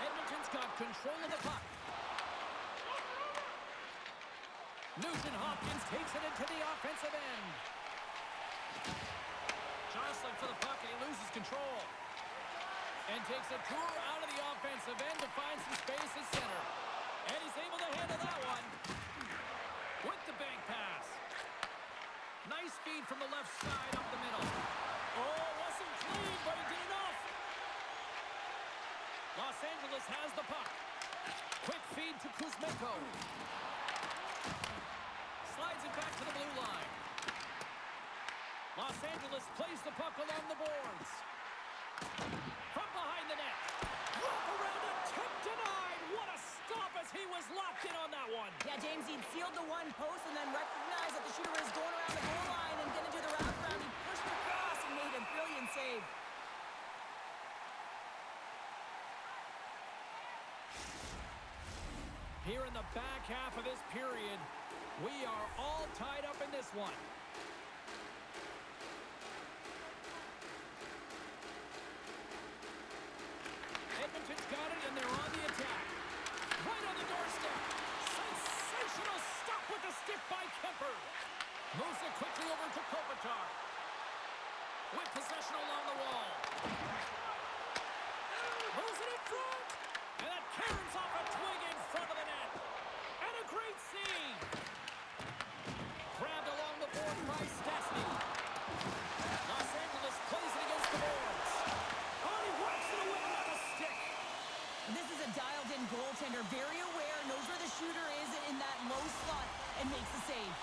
Edmonton's got control of the puck. Nugent-Hopkins takes it into the offensive end. Jostling for the puck and he loses control. And takes a tour out of the offensive end to find some space at center. And he's able to handle that one. With the bank pass. Nice feed from the left side up the middle. Oh, wasn't clean, but he did enough. Los Angeles has the puck. Quick feed to Kuzmenko. Los Angeles plays the puck along the boards. From behind the net. Wrap around attempt denied. What a stop as he was locked in on that one. Yeah, James, he'd sealed the one post and then recognized that the shooter was going around the goal line and getting to the wraparound. He pushed across and made a brilliant save. Here in the back half of this period, we are all tied up in this one. Edmonton's got it, and they're on the attack. Right on the doorstep. Sensational stop with the stick by Kemper. Moves it quickly over to Kopitar. With possession along the wall. Moves it in front. And that caroms off a twig in front of the net. And a great save. Grabbed along the board by Stastny. Los Angeles plays it against the boards. Oh, he whacks it away on the stick. This is a dialed-in goaltender, very aware, knows where the shooter is in that low slot, and makes the save.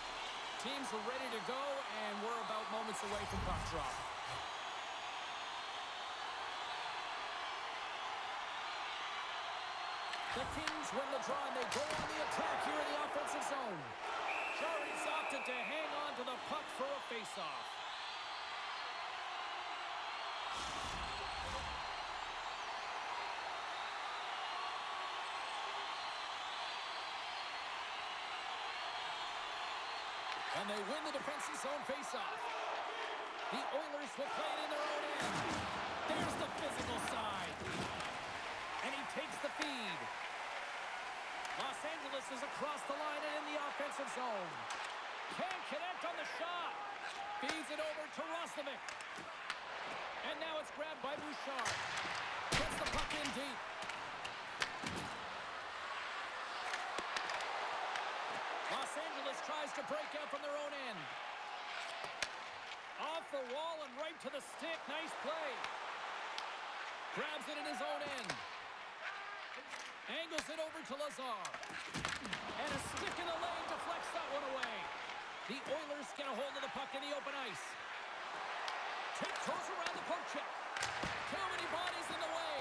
Teams are ready to go, and we're about moments away from puck drop. The Kings win the draw, and they go on the attack here in the offensive zone. Jarry's opted to hang on to the puck for a face-off. And they win the defensive zone face-off. The Oilers will play it in their own end. There's the physical side. And he takes the feed. Los Angeles is across the line and in the offensive zone. Can't connect on the shot. Feeds it over to Roslovic. And now it's grabbed by Bouchard. Gets the puck in deep. Los Angeles tries to break out from their own end. Off the wall and right to the stick. Nice play. Grabs it in his own end. Angles it over to Lazar. And a stick in the lane deflects that one away. The Oilers get a hold of the puck in the open ice. Tiptoes around the poke check. Too many bodies in the way.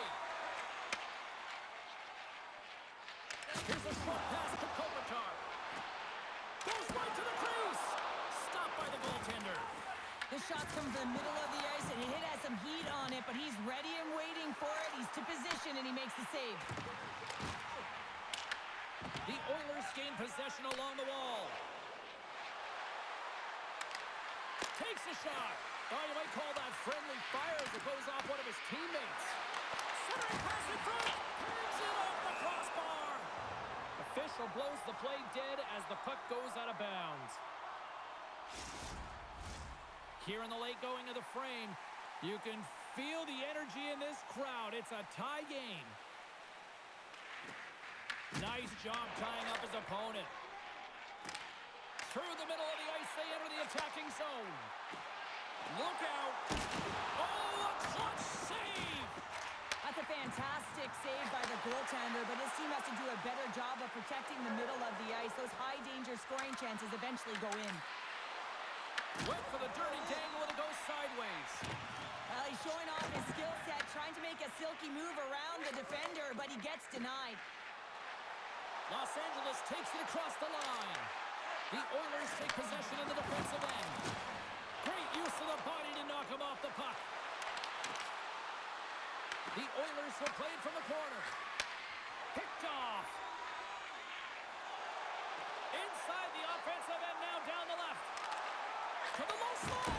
Here's a short pass to Kopitar. Goes right to the crease. Stopped by the goaltender. The shot's come from the middle of the ice, and it has some heat on it, but he's ready and waiting for it. He's to position, and he makes the save. The Oilers gain possession along the wall. Takes a shot. Oh, you might call that friendly fire as it goes off one of his teammates. Centering pass in front. Turns it off the crossbar. Official blows the play dead as the puck goes out of bounds. Here in the late going of the frame, you can feel the energy in this crowd. It's a tie game. Nice job tying up his opponent. Through the middle of the ice, they enter the attacking zone. Look out. Oh, a clutch save. That's a fantastic save by the goaltender, but his team has to do a better job of protecting the middle of the ice. Those high-danger scoring chances eventually go in. Went for the dirty dangle and it goes sideways. Well, he's showing off his skill set, trying to make a silky move around the defender, but he gets denied. Los Angeles takes it across the line. The Oilers take possession in the defensive end. Great use of the body to knock him off the puck. The Oilers will play it from the corner. Picked off. Inside the offensive end, now down the left. To the low slot.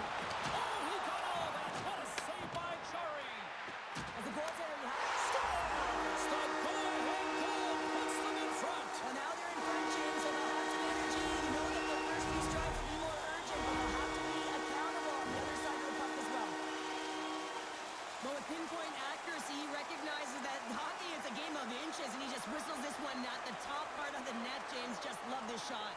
Oh, he got all that. What a save by Jarry. As a goaltender, you have... Scores! The go-ahead goal puts them in front. Well, now they're in front, James, so they'll have some energy. You know that their first few strikes will be more urgent, but they'll have to be accountable on the other side of the puck as well. But with pinpoint accuracy, he recognizes that hockey is a game of inches, and he just whistles this one at the top part of the net, James. Just love this shot.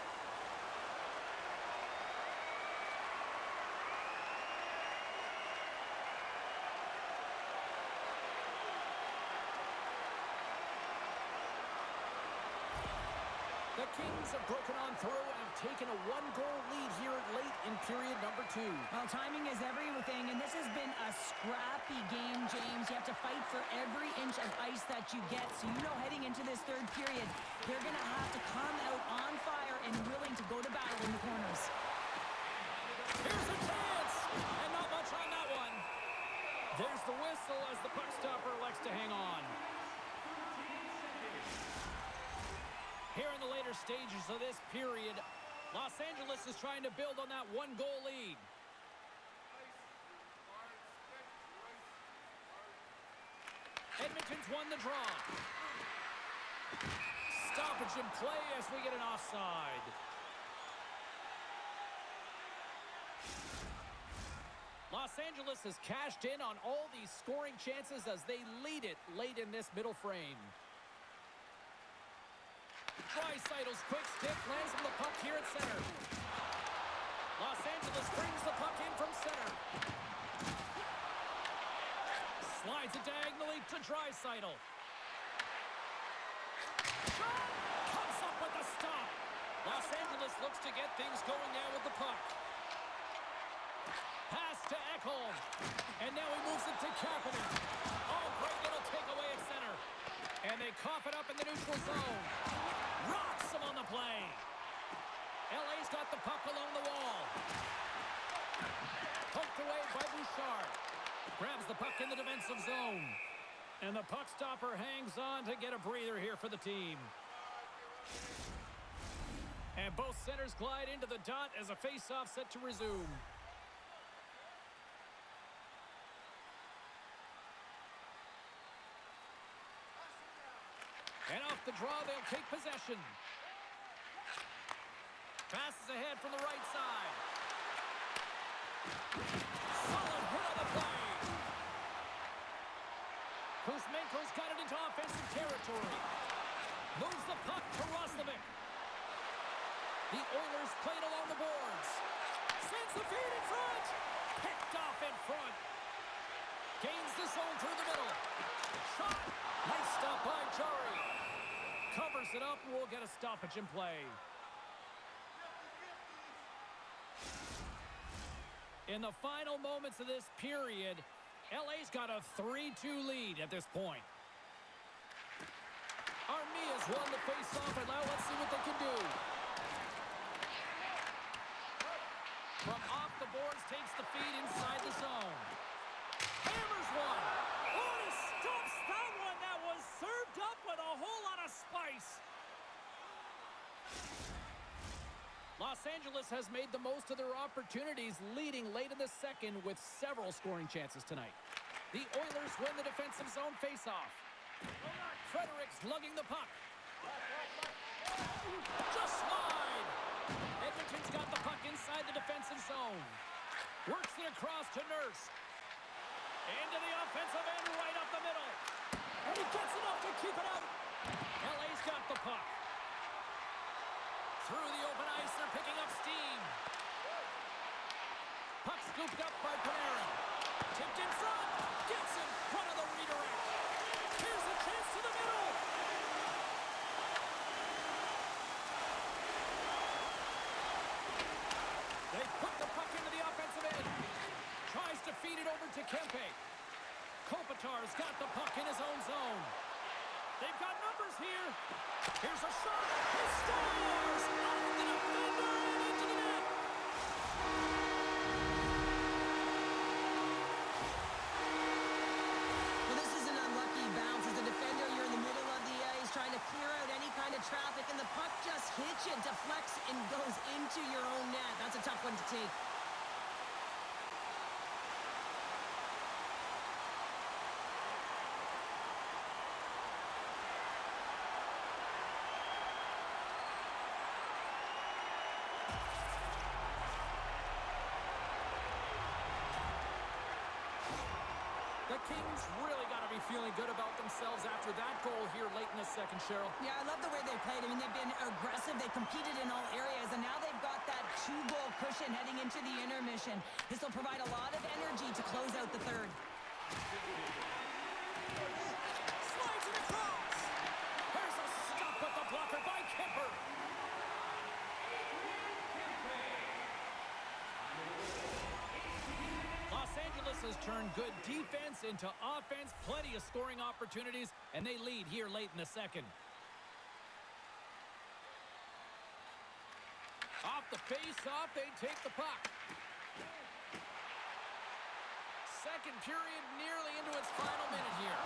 The Kings Oilers have broken on through and have taken a one-goal lead here late in period number 2. Well, timing is everything, and this has been a scrappy game, James. You have to fight for every inch of ice that you get. So you know heading into this third period, they're going to have to come out on fire and willing to go to battle in the corners. Here's a chance, and not much on that one. There's the whistle as the puck stopper elects to hang on. Here in the later stages of this period, Los Angeles is trying to build on that one-goal lead. Edmonton's won the draw. Stoppage in play as we get an offside. Los Angeles has cashed in on all these scoring chances as they lead it late in this middle frame. Draisaitl's quick stick lands him the puck here at center. Los Angeles brings the puck in from center. Slides it diagonally to Draisaitl. Shot! Comes up with a stop. Los Angeles looks to get things going now with the puck. Pass to Ekholm. And now he moves it to Kapanen. Oh, great little takeaway at center. And they cough it up in the neutral zone. Rocks him on the play. LA's got the puck along the wall. Poked away by Bouchard. Grabs the puck in the defensive zone. And the puck stopper hangs on to get a breather here for the team. And both centers glide into the dot as a face-off set to resume. And off the draw, they'll take possession. Passes ahead from the right side. Solid hit on the play. Kuzmenko's got it into offensive territory. Moves the puck to Roslovic. The Oilers played along the boards. Sends the feed in front. Picked off in front. Gains the zone through the middle. Shot. Nice stop by Jari. Covers it up, and we'll get a stoppage in play. In the final moments of this period, LA's got a 3-2 lead at this point. Armia's won the face-off, and now let's see what they can do. From off the boards, takes the feed inside the zone. Hammers one. Oh, he stops that one. That was served up with a whole lot of spice. Los Angeles has made the most of their opportunities, leading late in the second with several scoring chances tonight. The Oilers win the defensive zone faceoff. Fredericks lugging the puck. Just wide. Edmonton's got the puck inside the defensive zone. Works it across to Nurse. Into the offensive end, right up the middle. And he gets enough to keep it out. LA's got the puck. Through the open ice, they're picking up steam. Puck scooped up by Panarin. Tipped in front. Gets in front of the redirect. Here's a chance to the middle. They put the puck into the offensive end. Tries to feed it over to Kempe. Kopitar's got the puck in his own zone. They've got numbers here. Here's a shot. He scores! Off the defender and into the net. Well, this is an unlucky bounce. As a defender, you're in the middle of the ice trying to clear out any kind of traffic, and the puck just hits you, deflects, and goes into your own net. That's a tough one to take. The Kings really got to be feeling good about themselves after that goal here late in the second, Cheryl. Yeah, I love the way they played. I mean, they've been aggressive. They competed in all areas, and now they've got that 2-goal cushion heading into the intermission. This will provide a lot of energy to close out the third. Slides it across. There's a stop with the blocker by Kemper. losses turn good defense into offense. Plenty of scoring opportunities, and they lead here late in the second. Off the face-off, they take the puck. Second period nearly into its final minute here.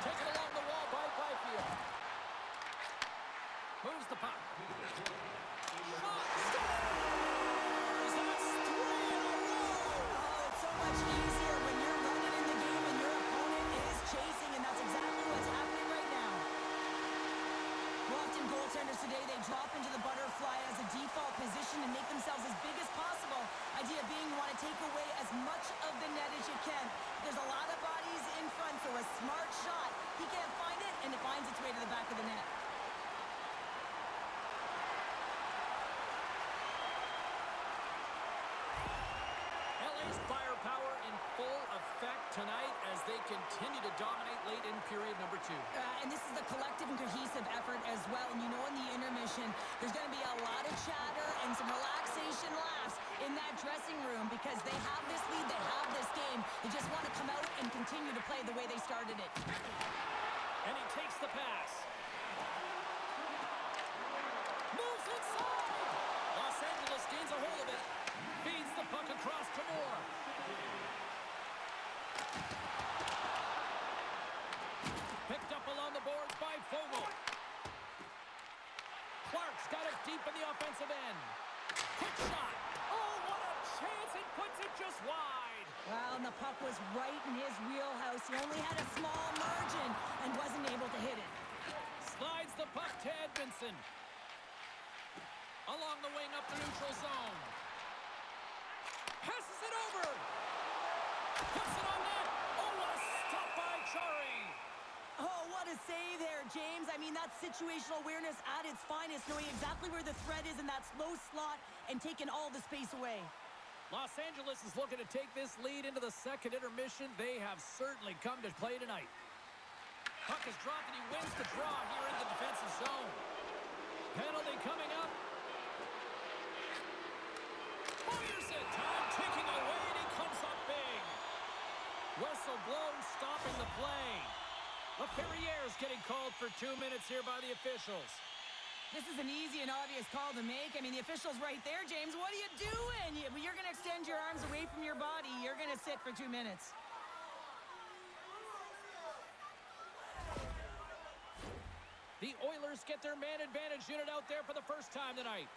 Taken along the wall by Byfield. Moves the puck. Shot! Scores! That's 3 in a row! Oh, it's so much easier when you're running in the game and your opponent is chasing, and that's exactly what's happening right now. Often goaltenders today, they drop into the butterfly as a default position and make themselves as big as possible. Idea being you want to take away as much of the net as you can. There's a lot of bodies in front, so a smart shot. He can't find it, and it finds its way to the back of the net. LA's firepower in full effect tonight as they continue to dominate late in period number 2. And this is a collective and cohesive effort as well. And you know, in the intermission, there's going to be a lot of chatter and some relaxation laughs in that dressing room because they have this lead, they have this game. They just want to come out and continue to play the way they started it. And he takes the pass. Moves inside. Los Angeles gains a hold of it. Feeds the puck across to Moore. Picked up along the boards by Fogle. Clark's got it deep in the offensive end. Quick shot. Oh, what a chance. It puts it just wide. Well, and the puck was right in his wheelhouse. He only had a small margin and wasn't able to hit it. Slides the puck to Edmondson. Along the wing up the neutral zone. Passes it over. Puts it on net. Oh, what a stop by Chari. Oh, what a save there, James. I mean, that's situational awareness at its finest, knowing exactly where the threat is in that slow slot and taking all the space away. Los Angeles is looking to take this lead into the second intermission. They have certainly come to play tonight. Puck is dropped and he wins the draw here in the defensive zone. Penalty coming up. Boyerson, time ticking away, and he comes up big. Whistle blown, stopping the play. LaFerriere's getting called for 2 minutes here by the officials. This is an easy and obvious call to make. I mean, the official's right there, James. What are you doing? You're going to extend your arms away from your body. You're going to sit for 2 minutes. The Oilers get their man advantage unit out there for the first time tonight.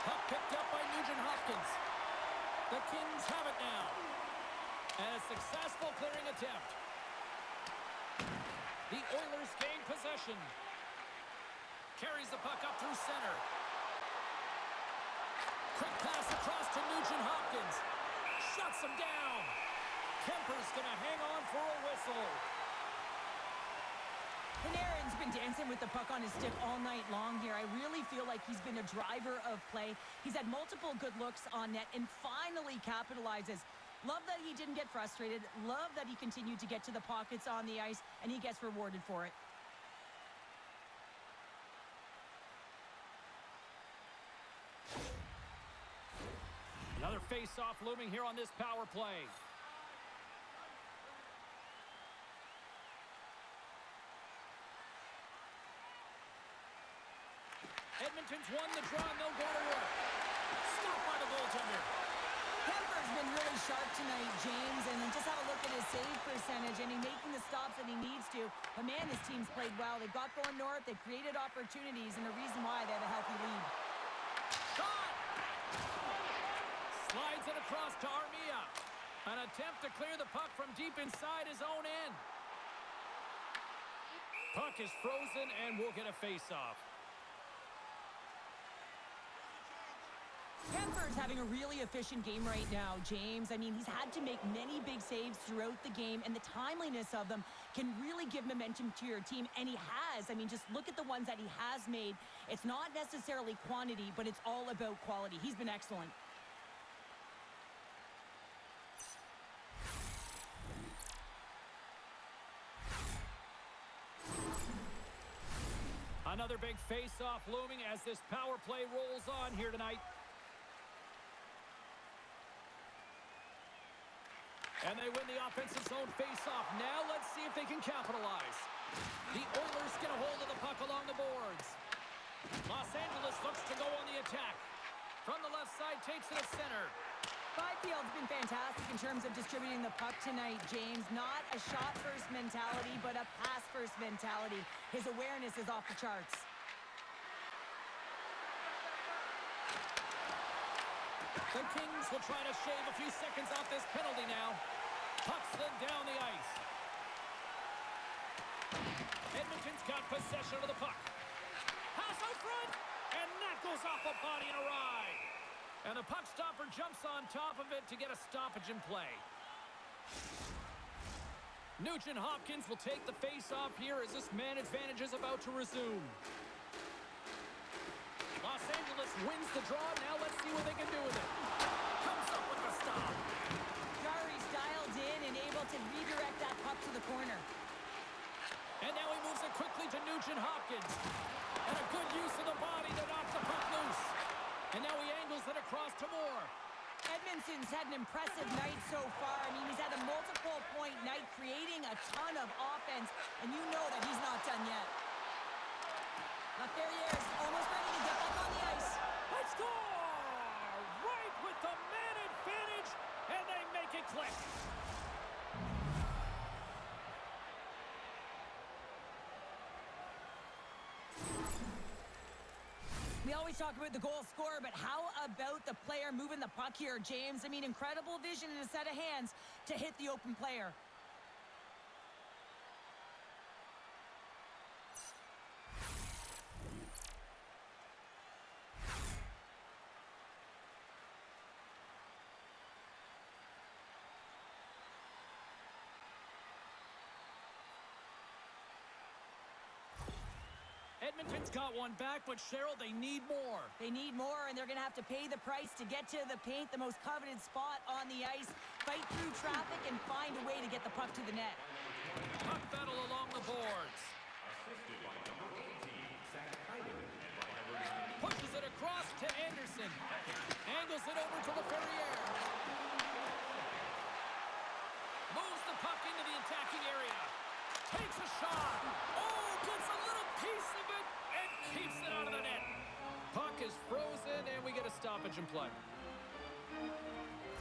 Puck picked up by Nugent Hopkins. The Kings have it now. And a successful clearing attempt. The Oilers gain possession. Carries the puck up through center. Quick pass across to Nugent Hopkins. Shuts him down. Kemper's going to hang on for a whistle. Panarin's been dancing with the puck on his stick all night long here. I really feel like he's been a driver of play. He's had multiple good looks on net and finally capitalizes. Love that he didn't get frustrated. Love that he continued to get to the pockets on the ice, and he gets rewarded for it. Another face-off looming here on this power play. Edmonton's won the draw, and they'll go to work. Stopped by the goaltender. Kemper's been really sharp tonight, James, and just have a look at his save percentage, and he's making the stops that he needs to. But, man, his team's played well. They got going north. They created opportunities, and the reason why they have a healthy lead. Shot! Slides it across to Armia. An attempt to clear the puck from deep inside his own end. Puck is frozen, and we'll get a face-off. Kemper's having a really efficient game right now, James. I mean, he's had to make many big saves throughout the game, and the timeliness of them can really give momentum to your team, and he has. I mean, just look at the ones that he has made. It's not necessarily quantity, but it's all about quality. He's been excellent. Another big face-off looming as this power play rolls on here tonight. And they win the offensive zone face-off. Now let's see if they can capitalize. The Oilers get a hold of the puck along the boards. Los Angeles looks to go on the attack. From the left side, takes it to center. Byfield's been fantastic in terms of distributing the puck tonight, James. Not a shot-first mentality, but a pass-first mentality. His awareness is off the charts. The Kings will try to shave a few seconds off this penalty now. Puck slid down the ice. Edmonton's got possession of the puck. Pass out front, and that goes off a body and a ride. And the puck stopper jumps on top of it to get a stoppage in play. Nugent Hopkins will take the face-off here as this man advantage is about to resume. Los Angeles wins the draw. Now let's see what they can do with it. Comes up with the stop. Jari's dialed in and able to redirect that puck to the corner. And now he moves it quickly to Nugent Hopkins. And a good use of the body to knock the puck loose. And now he angles it across to Moore. Edmonton's had an impressive night so far. I mean, he's had a multiple-point night, creating a ton of offense. And you know that he's not done yet. Laferriere is almost ready to get back on the ice. They score! Right with the man advantage, and they make it click. We always talk about the goal scorer, but how about the player moving the puck here, James? I mean, incredible vision and a set of hands to hit the open player. Edmonton's got one back, but Cheryl, they need more. They need more, and they're going to have to pay the price to get to the paint, the most coveted spot on the ice, fight through traffic, and find a way to get the puck to the net. Puck battle along the boards. Pushes it across to Anderson. Angles it over to Laferriere. Moves the puck into the attacking area. Takes a shot. Oh, gets a little piece of it and keeps it out of the net. Puck is frozen, and we get a stoppage in play.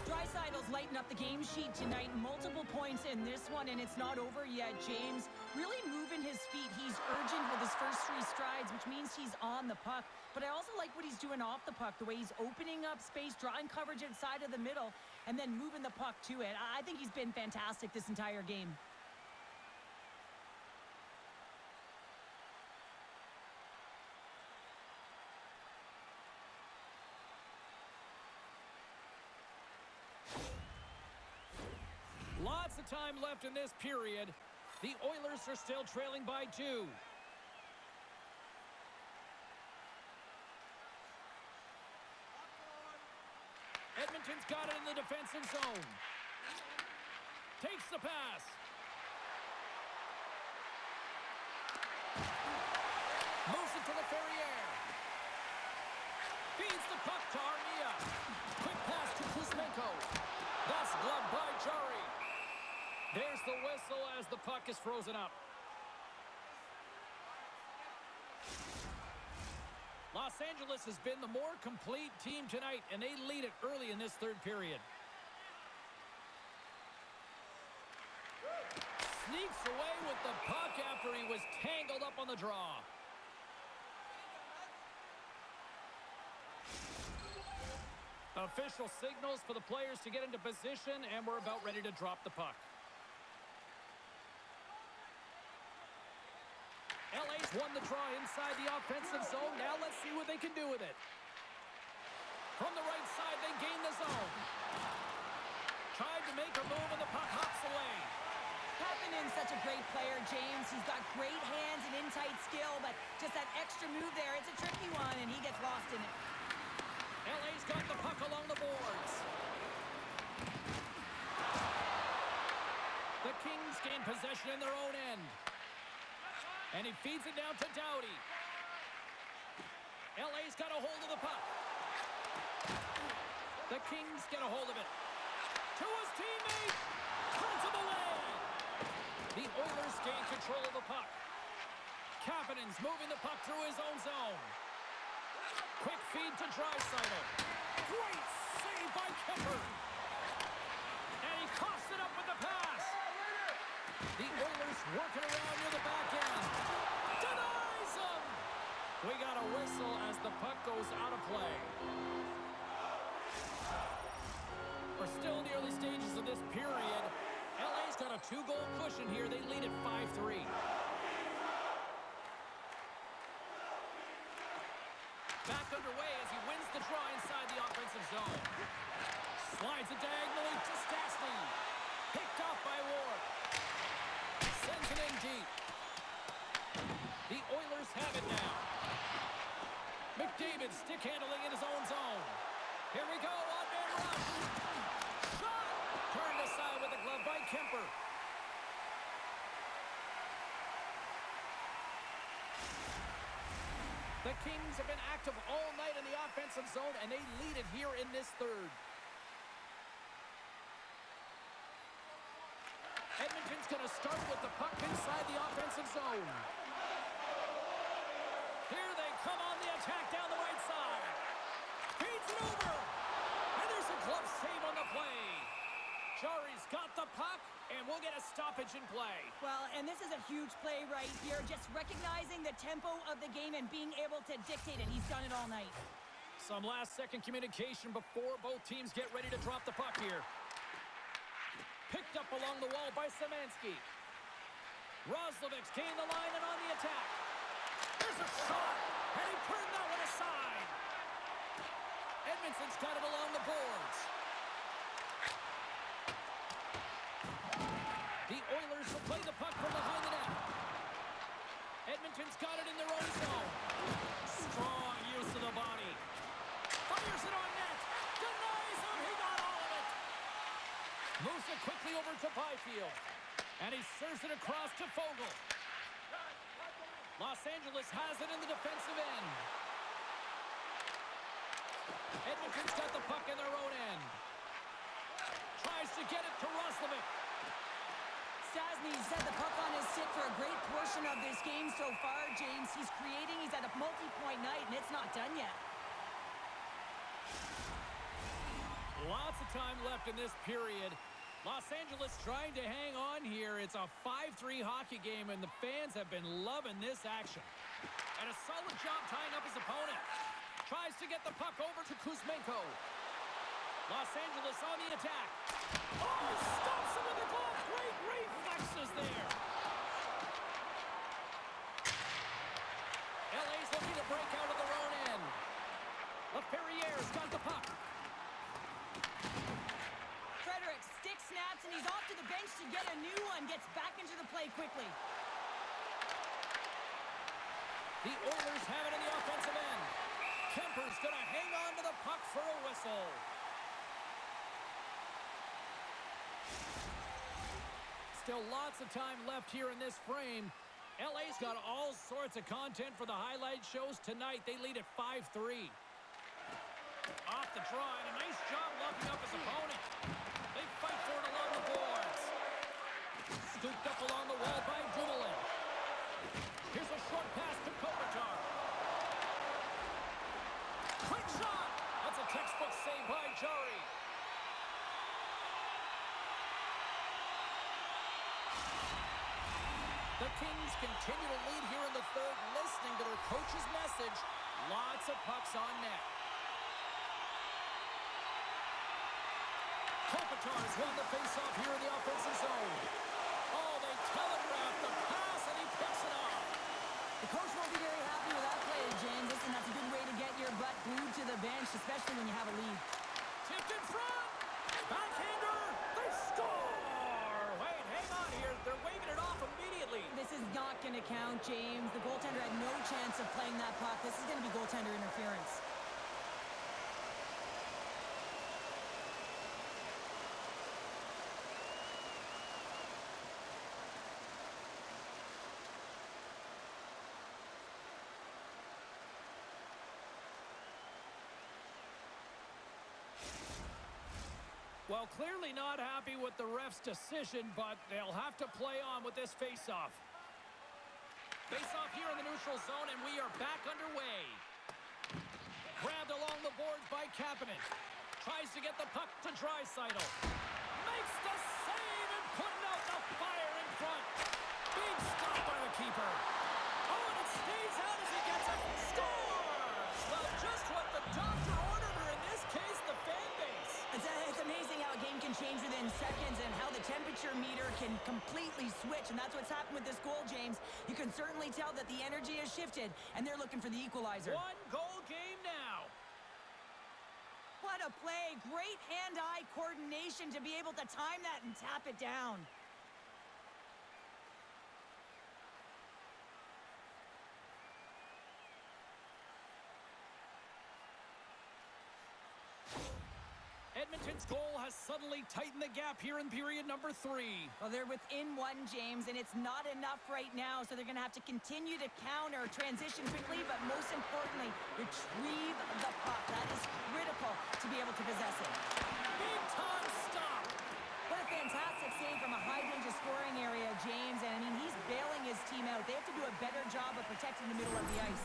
Dreisaitl's lighting up the game sheet tonight. Multiple points in this one, and it's not over yet, James. Really moving his feet. He's urgent with his first 3 strides, which means he's on the puck. But I also like what he's doing off the puck, the way he's opening up space, drawing coverage inside of the middle, and then moving the puck to it. I think he's been fantastic this entire game. Lots of time left in this period. The Oilers are still trailing by 2. Edmonton's got it in the defensive zone. Takes the pass. Moves it to the Ferrier. Feeds the puck to Armia. Quick pass to Kuzmenko. That's gloved by Jari. There's the whistle as the puck is frozen up. Los Angeles has been the more complete team tonight, and they lead it early in this third period. Sneaks away with the puck after he was tangled up on the draw. Official signals for the players to get into position, and we're about ready to drop the puck. LA's won the draw inside the offensive zone. Now let's see what they can do with it. From the right side, they gain the zone. Tried to make a move, and the puck hops away. Kapanen's such a great player, James. He's got great hands and in-tight skill, but just that extra move there, it's a tricky one, and he gets lost in it. LA's got the puck along the boards. The Kings gain possession in their own end. And he feeds it down to Doughty. LA's got a hold of the puck. The Kings get a hold of it. To his teammate. Turns him away. The Oilers gain control of the puck. Kapanen's moving the puck through his own zone. Quick feed to Draisaitl. Great save by Kemper. And he coughs it up with the pass. The Oilers working around near the back end. Denies him. We got a whistle as the puck goes out of play. We're still in the early stages of this period. LA's got a 2-goal cushion here. They lead at 5-3. Back underway as he wins the draw inside the offensive zone. Slides it diagonally to Stastny. Picked off by Ward. Sends it in deep. The Oilers have it now. McDavid stick handling in his own zone. Here we go, on-man rush. Shot! Turned aside with a glove by Kemper. The Kings have been active all night in the offensive zone, and they lead it here in this third. Edmonton's going to start with the puck inside the offensive zone. Here they come on the attack down the right side. Feeds it over. And there's a glove save on the play. Jari's got the puck, and we'll get a stoppage in play. Well, and this is a huge play right here. Just recognizing the tempo of the game and being able to dictate it. He's done it all night. Some last-second communication before both teams get ready to drop the puck here. Picked up along the wall by Szymanski. Roslovic's gained the line and on the attack. There's a shot, and he turned that one aside. Edmonton's got it along the boards. The Oilers will play the puck from behind the net. Edmonton's got it in their own zone. Strong use of the body. Fires it on net. Denies him. He got all of it. Moves it quickly over to Byfield. And he serves it across to Fogle. Los Angeles has it in the defensive end. Edmonton's got the puck in their own end. Tries to get it to Roslovic. Stastny's had the puck on his stick for a great portion of this game so far, James. He's creating. He's at a multi-point night, and it's not done yet. Lots of time left in this period. Los Angeles trying to hang on here. It's a 5-3 hockey game, and the fans have been loving this action. And a solid job tying up his opponent. Tries to get the puck over to Kuzmenko. Los Angeles on the attack. Oh, stops him with the glove. Great reflexes there. LA's looking to break out of their own end. LaFerriere's got the puck. Frederick stick snaps, and he's off to the bench to get a new one. Gets back into the play quickly. The Oilers have it in the offensive end. Kemper's going to hang on to the puck for a whistle. Still lots of time left here in this frame. LA's got all sorts of content for the highlight shows tonight. They lead at 5-3. Off the draw, and a nice job locking up his opponent. They fight for it along the boards. Scooped up along the wall by Dumoulin. Here's a short pass to Kopitar. Quick shot! That's a textbook save by Jari. The Kings continue to lead here in the third, listening to their coach's message. Lots of pucks on net. Kopitar's won the faceoff here in the offensive zone. Oh, they telegraphed the pass, and he picks it off. The coach won't be very happy with that play, James. Listen, that's a good way to get your butt glued to the bench, especially when you have a lead. Tipped in front. Backhander. They score. Wait, hang on here. They're waving it off immediately. This is not going to count, James. The goaltender had no chance of playing that puck. This is going to be goaltender interference. Well, clearly not happy with the ref's decision, but they'll have to play on with this face-off. Face-off here in the neutral zone, and we are back underway. Grabbed along the boards by Kapanen. Tries to get the puck to Draisaitl. Makes the save and putting out the fire in front. Big stop by the keeper. Oh, and it stays out as he gets it. Scores! Well, just what the doctor ordered, or in this case, the fan base. It's amazing how a game can change within seconds and how the temperature meter can completely switch, and that's what's happened with this goal, James. You can certainly tell that the energy has shifted, and they're looking for the equalizer. One-goal game now. What a play. Great hand-eye coordination to be able to time that and tap it down. Edmonton's goal has suddenly tightened the gap here in period number 3. Well, they're within one, James, and it's not enough right now, so they're going to have to continue to counter, transition quickly, but most importantly, retrieve the puck. That is critical to be able to possess it. Big time stop. What a fantastic save from a high-danger scoring area, James, and I mean, he's bailing his team out. They have to do a better job of protecting the middle of the ice.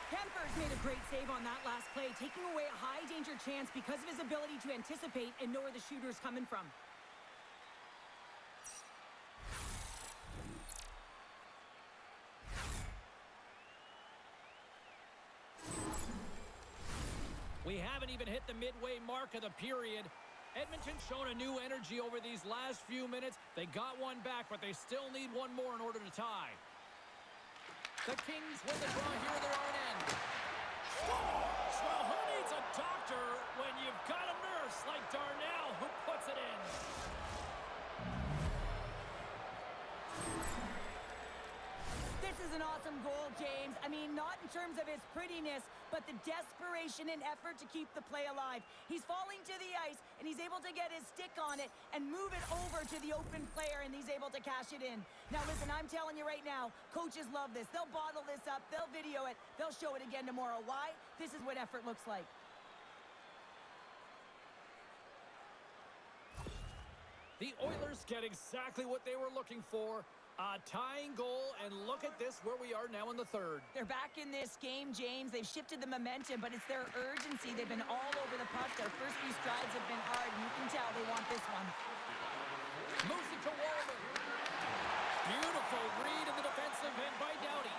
Kemper's made a great save on that last play, taking away a high-danger chance because of his ability to anticipate and know where the shooter's coming from. We haven't even hit the midway mark of the period. Edmonton's shown a new energy over these last few minutes. They got one back, but they still need one more in order to tie. The Kings win the draw here in their own end. Scores! Well, who needs a doctor when you've got a nurse like Darnell who puts it in? This is an awesome goal, James. I mean, not in terms of its prettiness, but the desperation and effort to keep the play alive. He's falling to the ice, and he's able to get his stick on it and move it over to the open player, and he's able to cash it in. Now, listen, I'm telling you right now, coaches love this. They'll bottle this up. They'll video it. They'll show it again tomorrow. Why? This is what effort looks like. The Oilers get exactly what they were looking for. A tying goal, and look at this, where we are now in the third. They're back in this game, James. They've shifted the momentum, but it's their urgency. They've been all over the puck. Their first few strides have been hard, and you can tell they want this one. Moves it to Walden. Beautiful read in the defensive end by Doughty.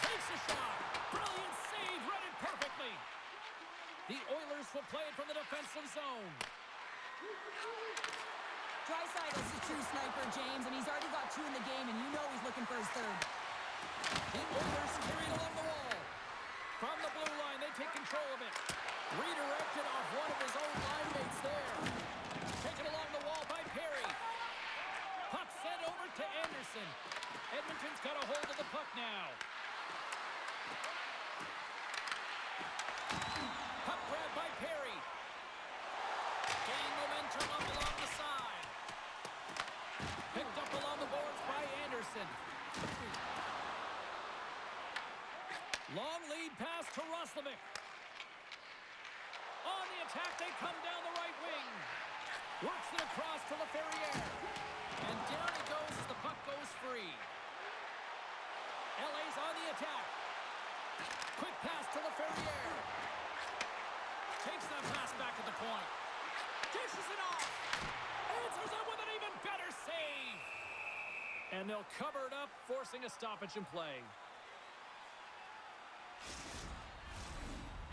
Takes a shot. Brilliant save. Read it perfectly. The Oilers will play it from the defensive zone. Dreisaitl's a true sniper, James, and he's already got 2 in the game, and you know he's looking for his third. The Oilers carried along the wall. From the blue line, they take control of it. Redirected off one of his own line mates there. Taken along the wall by Perry. Puck sent over to Anderson. Edmonton's got a hold of the puck now. Puck grab by Perry. Gaining momentum up along the side. Picked up along the boards by Anderson. Long lead pass to Roslovic. On the attack, they come down the right wing. Works it across to LaFerriere. And down it goes as the puck goes free. LA's on the attack. Quick pass to LaFerriere. Takes that pass back at the point. Dishes it off. Answers it with an even better save. And they'll cover it up, forcing a stoppage in play.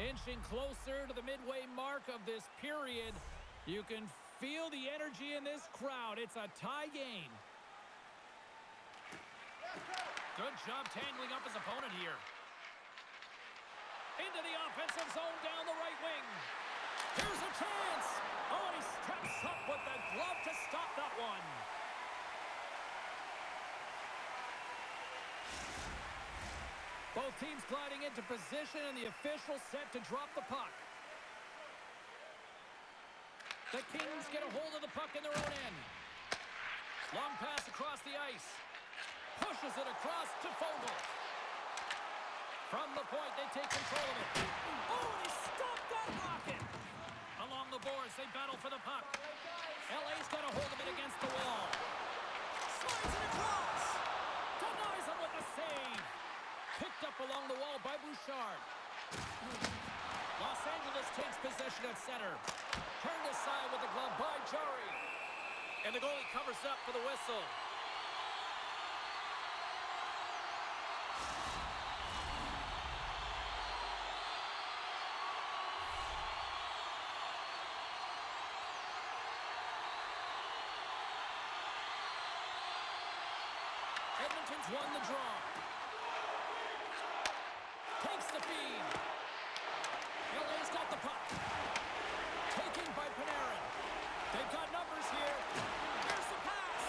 Inching closer to the midway mark of this period. You can feel the energy in this crowd. It's a tie game. Good job tangling up his opponent here. Into the offensive zone down the right wing. Here's a chance. Oh, and he steps up with the glove to stop that one. Both teams gliding into position, and the official set to drop the puck. The Kings get a hold of the puck in their own end. Long pass across the ice. Pushes it across to Fogle. From the point, they take control of it. Oh, and he stopped that rocket. Along the boards, they battle for the puck. LA's got a hold of it against the wall. Slides it across. Denies him with a save. Picked up along the wall by Bouchard. Los Angeles takes possession at center. Turned aside with the glove by Jari. And the goalie covers up for the whistle. Edmonton's won the draw. Takes the feed. LA's got the puck. Taken by Panarin. They've got numbers here. Here's the pass.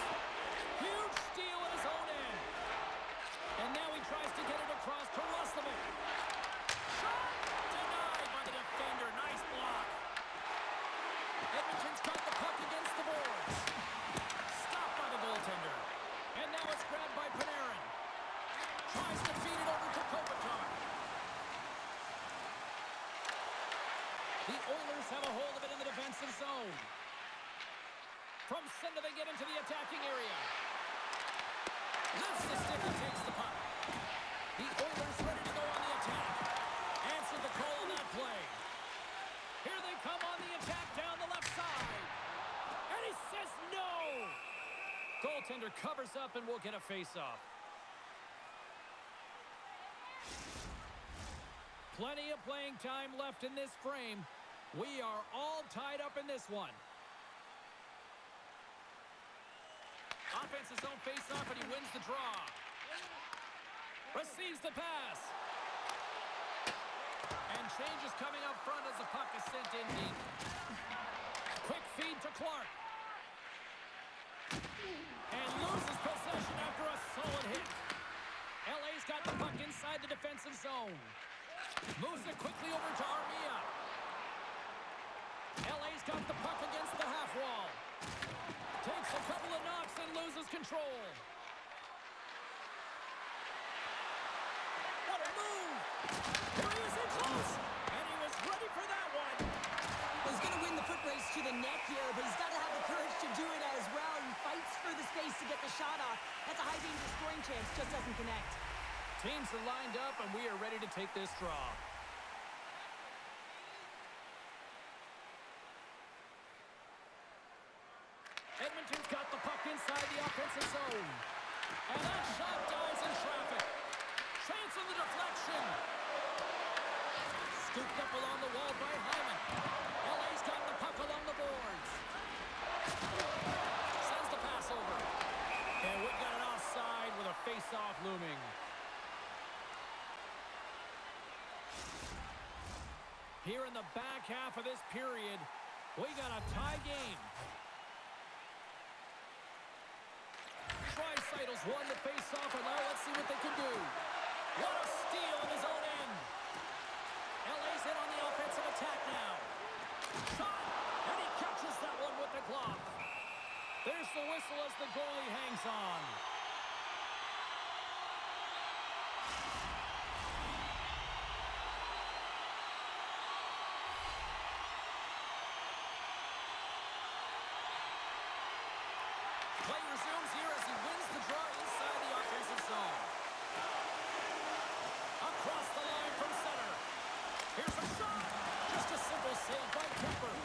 Huge steal at his own end. And now he tries to get it across to Roslovic. Shot denied by the defender. Nice block. Edmonton's got the puck against the boards. Stopped by the goaltender. And now it's grabbed by Panarin. Tries to feed it over to Kopitar. The Oilers have a hold of it in the defensive zone. From center, they get into the attacking area. Lifts the stick and takes the puck. The Oilers ready to go on the attack. Answered the call on that play. Here they come on the attack down the left side. And he says no. Goaltender covers up and will get a face-off. Plenty of playing time left in this frame. We are all tied up in this one. Offense's own face-off, and he wins the draw. Receives the pass. And change is coming up front as the puck is sent in deep. Quick feed to Clark. And loses possession after a solid hit. LA's got the puck inside the defensive zone. Moves it quickly over to Armia. LA's got the puck against the half wall. Takes a couple of knocks and loses control. What a move! Here he is in close! And he was ready for that one! Well, he's going to win the football team's scoring chance just doesn't connect. Teams are lined up, and we are ready to take this draw. Edmonton's got the puck inside the offensive zone. And that shot dies in traffic. Chance on the deflection. Scooped up along the wall by Hyman. LA's got the puck along the boards. Sends the pass over. And we got it offside with a face-off looming. Here in the back half of this period, we got a tie game. Draisaitl won the face-off, and now let's see what they can do. What a steal in his own end. LA's in on the offensive attack now. Shot, and he catches that one with the glove. There's the whistle as the goalie hangs on. Play resumes here as he wins the draw inside the offensive zone. Across the line from center. Here's a shot. Just a simple save by Kemper.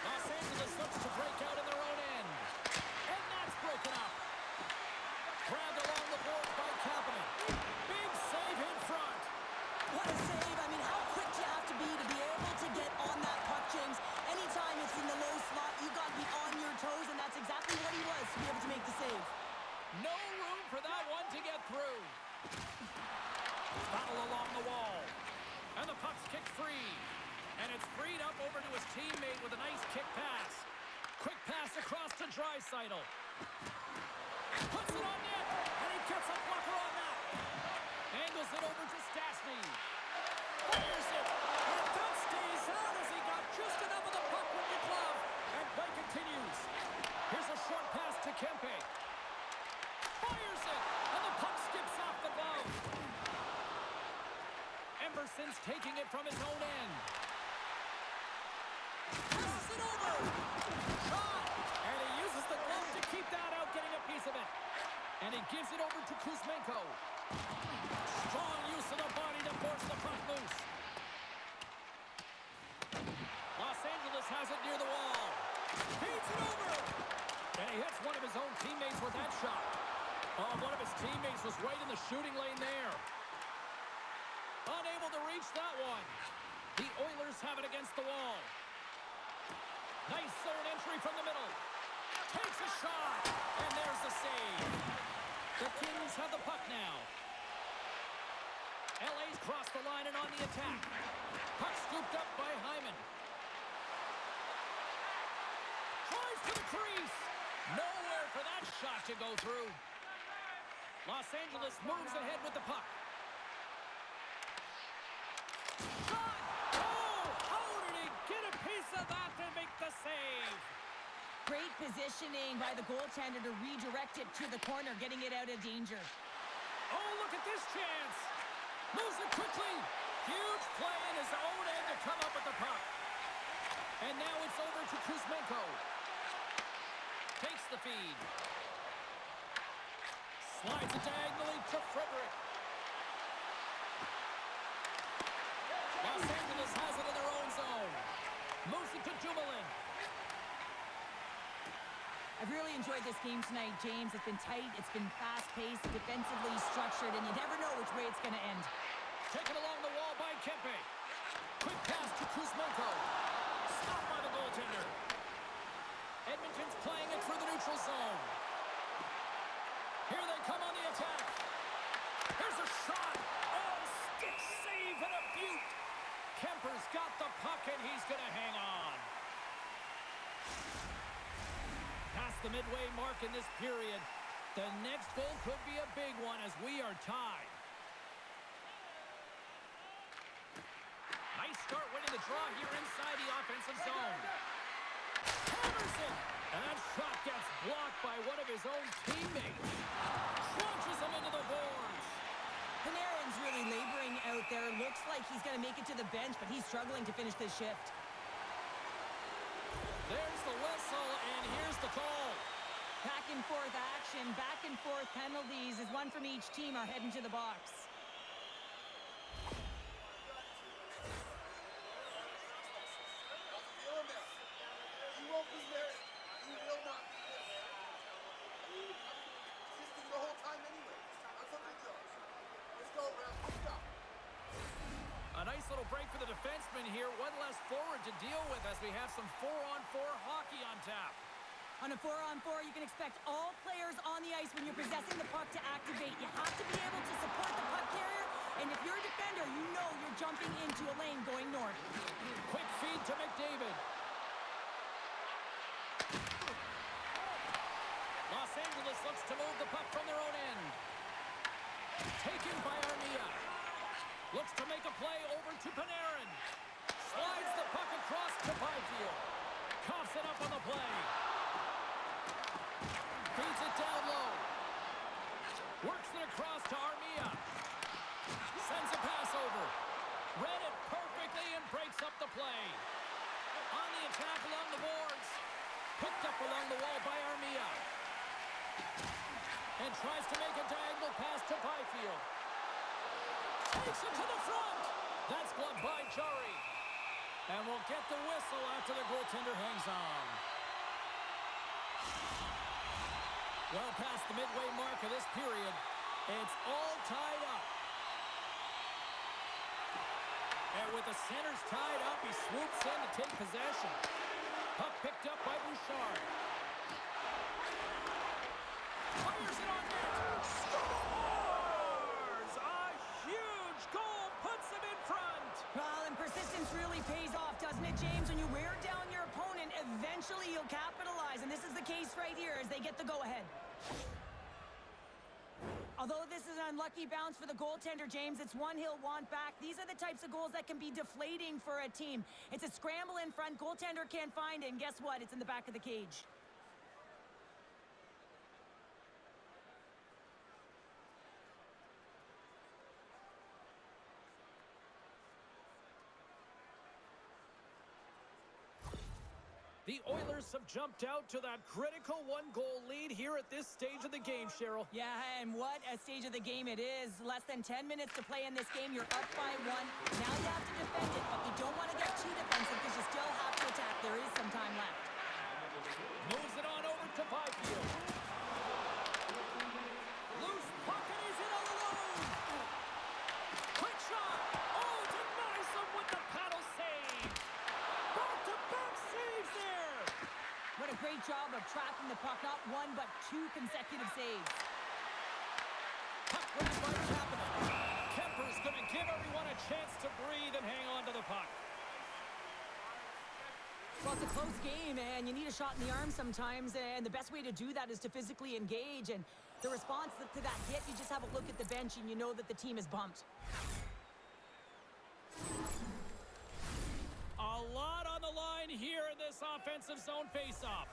Los Angeles looks to break out in their own end. And that's broken up. Grabbed along the boards by Kapanen. Big save in front. What a save. I mean, how quick do you have to be able to get on that puck, James? Anytime it's in the low slot, you got to be on your toes, and that's exactly what he was to be able to make the save. No room for that one to get through. Battle along the wall. And the puck's kicked free. And it's freed up over to his teammate with a nice kick pass. Quick pass across to Draisaitl. Puts it on net, and he gets a blocker on that. Angles it over to Stastny. Fires it, and that stays out as he got just enough of the puck with the glove. And play continues. Here's a short pass to Kempe. Fires it, and the puck skips off the glove. Emerson's taking it from his own end. Passes it over. Shot, and he uses the glove to keep that out, getting a piece of it. And he gives it over to Kuzmenko. Strong use of the body to force the puck loose. Los Angeles has it near the wall. Feeds it over. And he hits one of his own teammates with that shot. Oh, one of his teammates was right in the shooting lane there. Unable to reach that one. The Oilers have it against the wall. Nice zone entry from the middle. Takes a shot. And there's the save. The Kings have the puck now. LA's crossed the line and on the attack. Puck scooped up by Hyman. Tries to the crease. Nowhere for that shot to go through. Los Angeles moves ahead with the puck. Shot! Oh! How did he get a piece of that to make the save? Great positioning by the goaltender to redirect it to the corner, getting it out of danger. Oh, look at this chance. Moves it quickly. Huge play in his own end to come up with the puck. And now it's over to Kuzmenko. Takes the feed. Slides it diagonally to Frederick. Los Angeles has it in their own zone. Moves it to Dumoulin. I've really enjoyed this game tonight, James. It's been tight, it's been fast-paced, defensively structured, and you never know which way it's going to end. Taken along the wall by Kempe. Quick pass to Kuzmenko. Stopped by the goaltender. Edmonton's playing it through the neutral zone. Here they come on the attack. Here's a shot. Oh, stick save and a beaut. Kemper's got the puck, and he's going to hang on. Past the midway mark in this period. The next goal could be a big one as we are tied. Nice start winning the draw here inside the offensive zone. Hammers it, and that shot gets blocked by one of his own teammates. Crunches him into the boards. Panarin's really laboring out there. Looks like he's going to make it to the bench, but he's struggling to finish this shift. There's the whistle, and here's the call. Back and forth action, back and forth penalties as one from each team are heading to the box. A nice little break for the defenseman here. One less forward to deal with as we have some 4-on-4 hockey on tap. On a 4-on-4, you can expect all players on the ice when you're possessing the puck to activate. You have to be able to support the puck carrier, and if you're a defender, you know you're jumping into a lane going north. Quick feed to McDavid. Los Angeles looks to move the puck from their own end. Taken by Armia. Looks to make a play over to Panarin. Slides the puck across to Byfield. Coughs it up on the play. Feeds it down low. Works it across to Armia. Sends a pass over. Read it perfectly and breaks up the play. On the attack along the boards. Picked up along the wall by Armia. And tries to make a diagonal pass to Byfield. Takes it to the front. That's gloved by Jari. And we'll get the whistle after the goaltender hangs on. Well past the midway mark of this period, it's all tied up. And with the centers tied up, he swoops in to take possession. Puck picked up by Bouchard. Fires it on net. Scores! A huge goal puts him in front. Well, and persistence really pays off, doesn't it, James? When you wear down your opponent, eventually you'll capitalize. And this is the case right here as they get the go-ahead. Although this is an unlucky bounce for the goaltender, James, it's one he'll want back. These are the types of goals that can be deflating for a team. It's a scramble in front. Goaltender can't find it, and guess what? It's in the back of the cage. The Oilers have jumped out to that critical one-goal lead here at this stage of the game, Cheryl. Yeah, and what a stage of the game it is. Less than 10 minutes to play in this game. You're up by 1. Now you have to defend it, but you don't want to get too defensive because you still have to attack. There is some time left. Moves it on over to Byfield. Loose puck and he's in all alone. Quick shot. Oh, denies him with the paddle save. Back-to-back saves there. What a great job of tracking the puck. Not 1, but 2 consecutive saves. Puck grabbed by Kapanen. Kemper's going to give everyone a chance to breathe and hang on to the puck. Well, it's a close game, and you need a shot in the arm sometimes, and the best way to do that is to physically engage, and the response to that hit, you just have a look at the bench, and you know that the team is bumped. A lot on the line here in this offensive zone faceoff.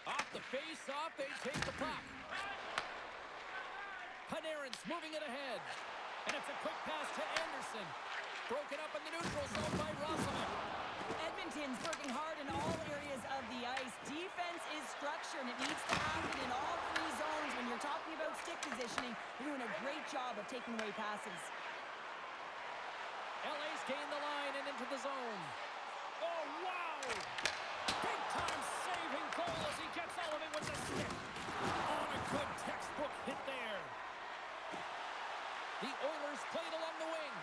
Off the face-off, they take the puck. Panarin's moving it ahead. And it's a quick pass to Anderson. Broken up in the neutral zone by Roslovic. Edmonton's working hard in all areas of the ice. Defense is structure, and it needs to happen in all 3 zones. When you're talking about stick positioning, you're doing a great job of taking away passes. LA's gained the line and into the zone. Oh, wow! Big-time saving goal as he gets all of it with the stick. On a good textbook hit there. The Oilers played along the wing.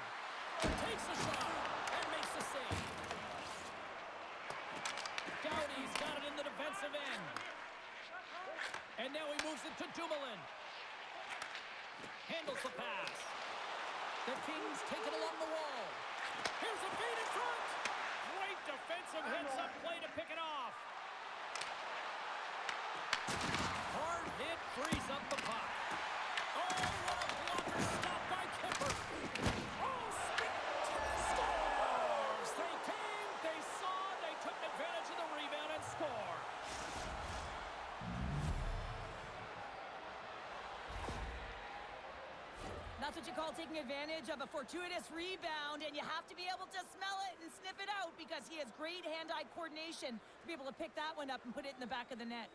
Takes a shot and makes the save. Doughty's got it in the defensive end. And now he moves it to Dumoulin. Handles the pass. The Kings take it along the wall. Here's a feed in front. Great defensive heads-up play to pick it off. Hard hit frees up the puck. Oh, what a blocker stop by Kemper. Oh, scores! They came, they saw, they took advantage of the rebound and score. That's That's what you call taking advantage of a fortuitous rebound, and you have to be able to smell it and sniff it out because he has great hand-eye coordination to be able to pick that one up and put it in the back of the net.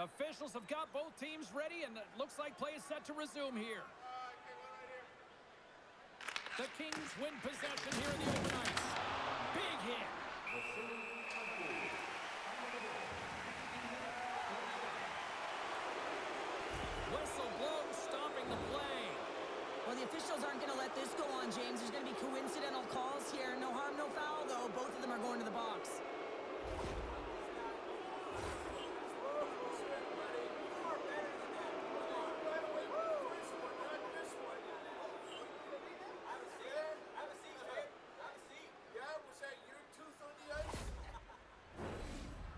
Officials have got both teams ready, and it looks like play is set to resume here. The Kings win possession here in the open ice. Big hit. Whistle blows, stopping the play. Well, the officials aren't going to let this go on, James. There's going to be coincidental calls here. No harm, no foul, though. Both of them are going to the box.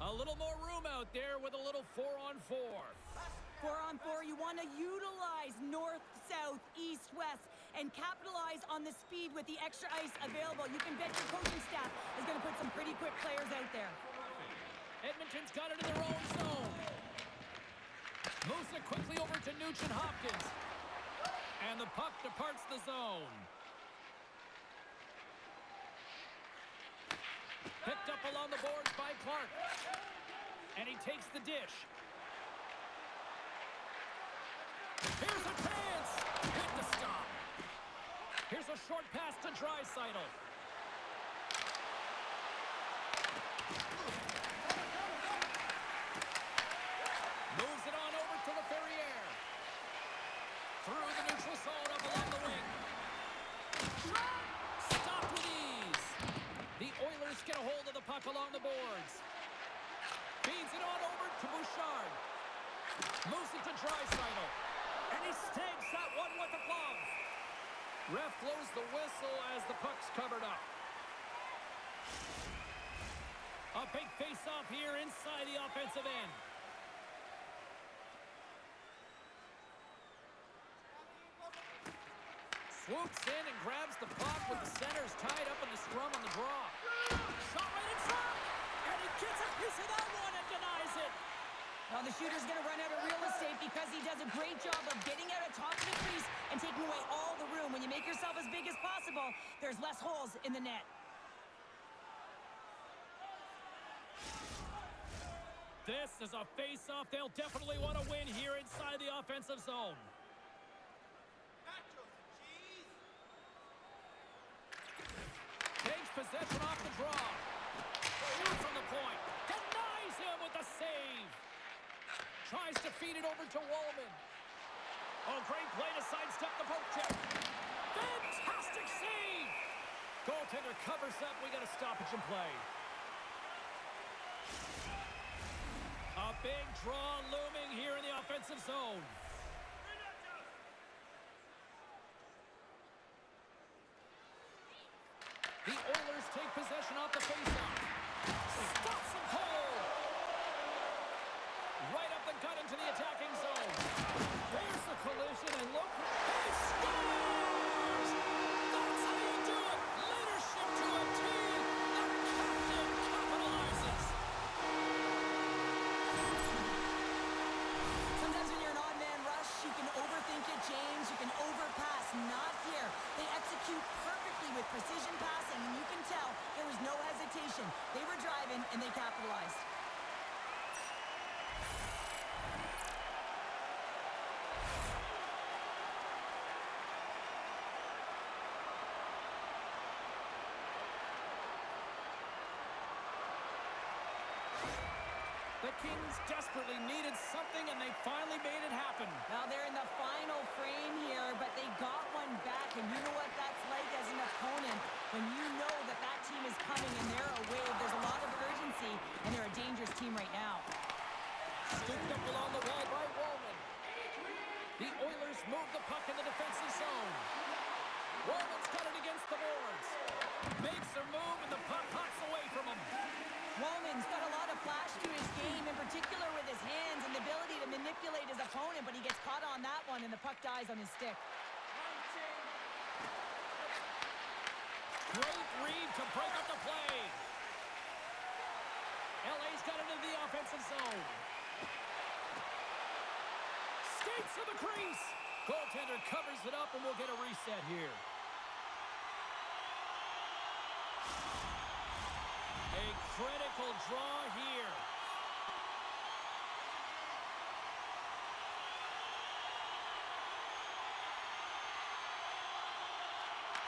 A little more room out there with a little 4-on-4. 4-on-4, you want to utilize north, south, east, west, and capitalize on the speed with the extra ice available. You can bet your coaching staff is going to put some pretty quick players out there. Edmonton's got it in their own zone. Moves it quickly over to Nugent-Hopkins. And the puck departs the zone. Picked up along the boards by Clark. And he takes the dish. Here's a chance! With the stop. Here's a short pass to Draisaitl. Moves it on over to Laferriere. Through the neutral zone up along the wing. Stopped with ease. The Oilers get a hold of the puck along the boards. Feeds it on over to Bouchard. Moves it to Draisaitl. And he snags that one with the glove. Ref blows the whistle as the puck's covered up. A big face-off here inside the offensive end. Swoops in and grabs the puck with the centers tied up in the scrum on the draw. Shot right in front! And he gets a piece of that one and denies it. Well, the shooter's going to run out of real estate because he does a great job of getting out of top of the crease and taking away all the room. When you make yourself as big as possible, there's less holes in the net. This is a face-off they'll definitely want to win here inside the offensive zone. Takes possession off the draw. Shot from the point. Denies him with the save. Tries to feed it over to Wallman. Oh, great play to sidestep the poke check. Fantastic save. Goaltender covers up. We got a stoppage in play. A big draw looming here in the offensive zone. The Oilers take possession off the faceoff. Stops him cold. Right up the gut into the attacking zone. There's the collision, and look. He scores! That's how you do it. Leadership to a team. The captain capitalizes. Sometimes when you're an odd-man rush, you can overthink it, James. You can overpass. Not here. They execute perfectly with precision passing, and you can tell there was no hesitation. They were driving, and they capitalized. The Kings desperately needed something, and they finally made it happen. Now they're in the final frame here, but they got one back, and you know what that's like as an opponent. When you know that that team is coming and they're a wave, there's a lot of urgency, and they're a dangerous team right now. Scooped up along the wall by Wallman. The Oilers move the puck in the defensive zone. Wallman's got it against the boards. Makes their move, and the puck hops away from him. Wallman's got a lot of flash to his game, in particular with his hands and the ability to manipulate his opponent, but he gets caught on that one, and the puck dies on his stick. to break up the play. LA's got it into the offensive zone. Skates to the crease. Goaltender covers it up, and we'll get a reset here. A critical draw here.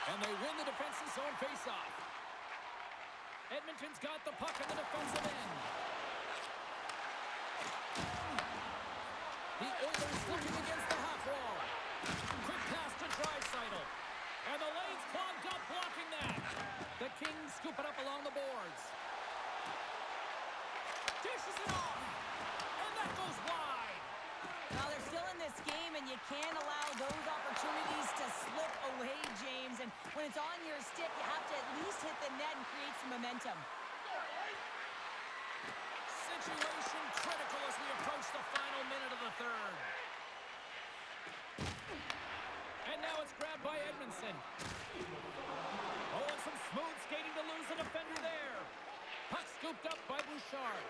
And they win the defensive zone faceoff. Edmonton's got the puck in the defensive end. The Oilers looking against the half wall. Quick pass to Draisaitl. And the lane's clogged up, blocking that. The Kings scoop it up along the boards. Dishes it off. And that goes wide. Now they're still in this game, and you can't allow those opportunities to slip away, James. And when it's on your stick, you have to at least hit the net and create some momentum. Situation critical as we approach the final minute of the third. And now it's grabbed by Edmondson. Oh, and some smooth skating to lose the defender there. Puck scooped up by Bouchard.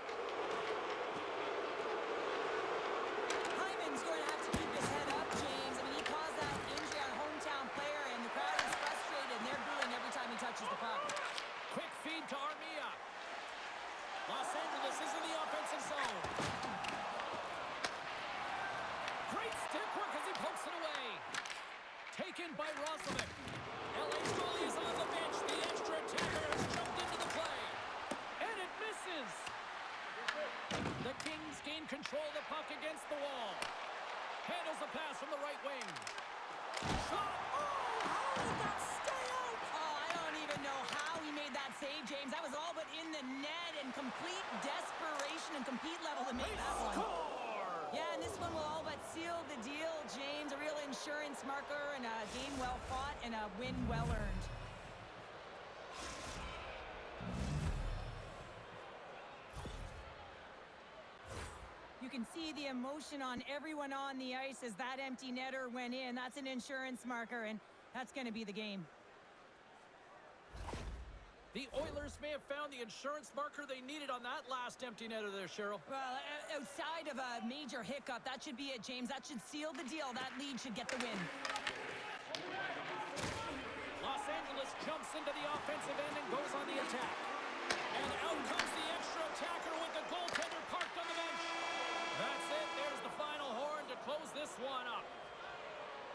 Hyman's going to have to keep his head up, James. I mean, he caused that injury on a hometown player, and the crowd is frustrated, and they're booing every time he touches the puck. Quick feed to Armia. Los Angeles is in the offensive zone. Great stick work as he pokes it away. Taken by Roslovic. LA's goalie is on the bench. The extra attacker has jumped into the play. And it misses. The Kings gain control of the puck against the wall. Handles the pass from the right wing. Shot. Oh, how did that stay out? Oh, I don't even know how he made that save, James. That was all but in the net, and complete desperation and compete level to make that one. Score! Yeah, and this one will all but seal the deal, James. A real insurance marker, and a game well fought, and a win well earned. You can see the emotion on everyone on the ice as that empty netter went in. That's an insurance marker, and that's going to be the game. The Oilers may have found the insurance marker they needed on that last empty netter there, Cheryl. Well, outside of a major hiccup, that should be it, James. That should seal the deal. That lead should get the win. Los Angeles jumps into the offensive end and goes on the attack. And out comes the extra attacker with the goaltender parked on the bench. That's it. There's the final horn to close this one up.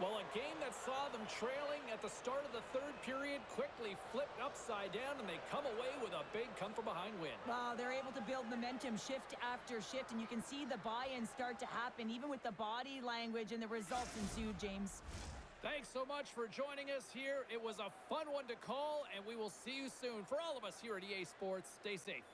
Well, a game that saw them trailing at the start of the third period quickly flipped upside down, and they come away with a big come-from-behind win. Well, they're able to build momentum shift after shift, and you can see the buy-in start to happen, even with the body language, and the results ensued, James. Thanks so much for joining us here. It was a fun one to call, and we will see you soon. For all of us here at EA Sports, stay safe.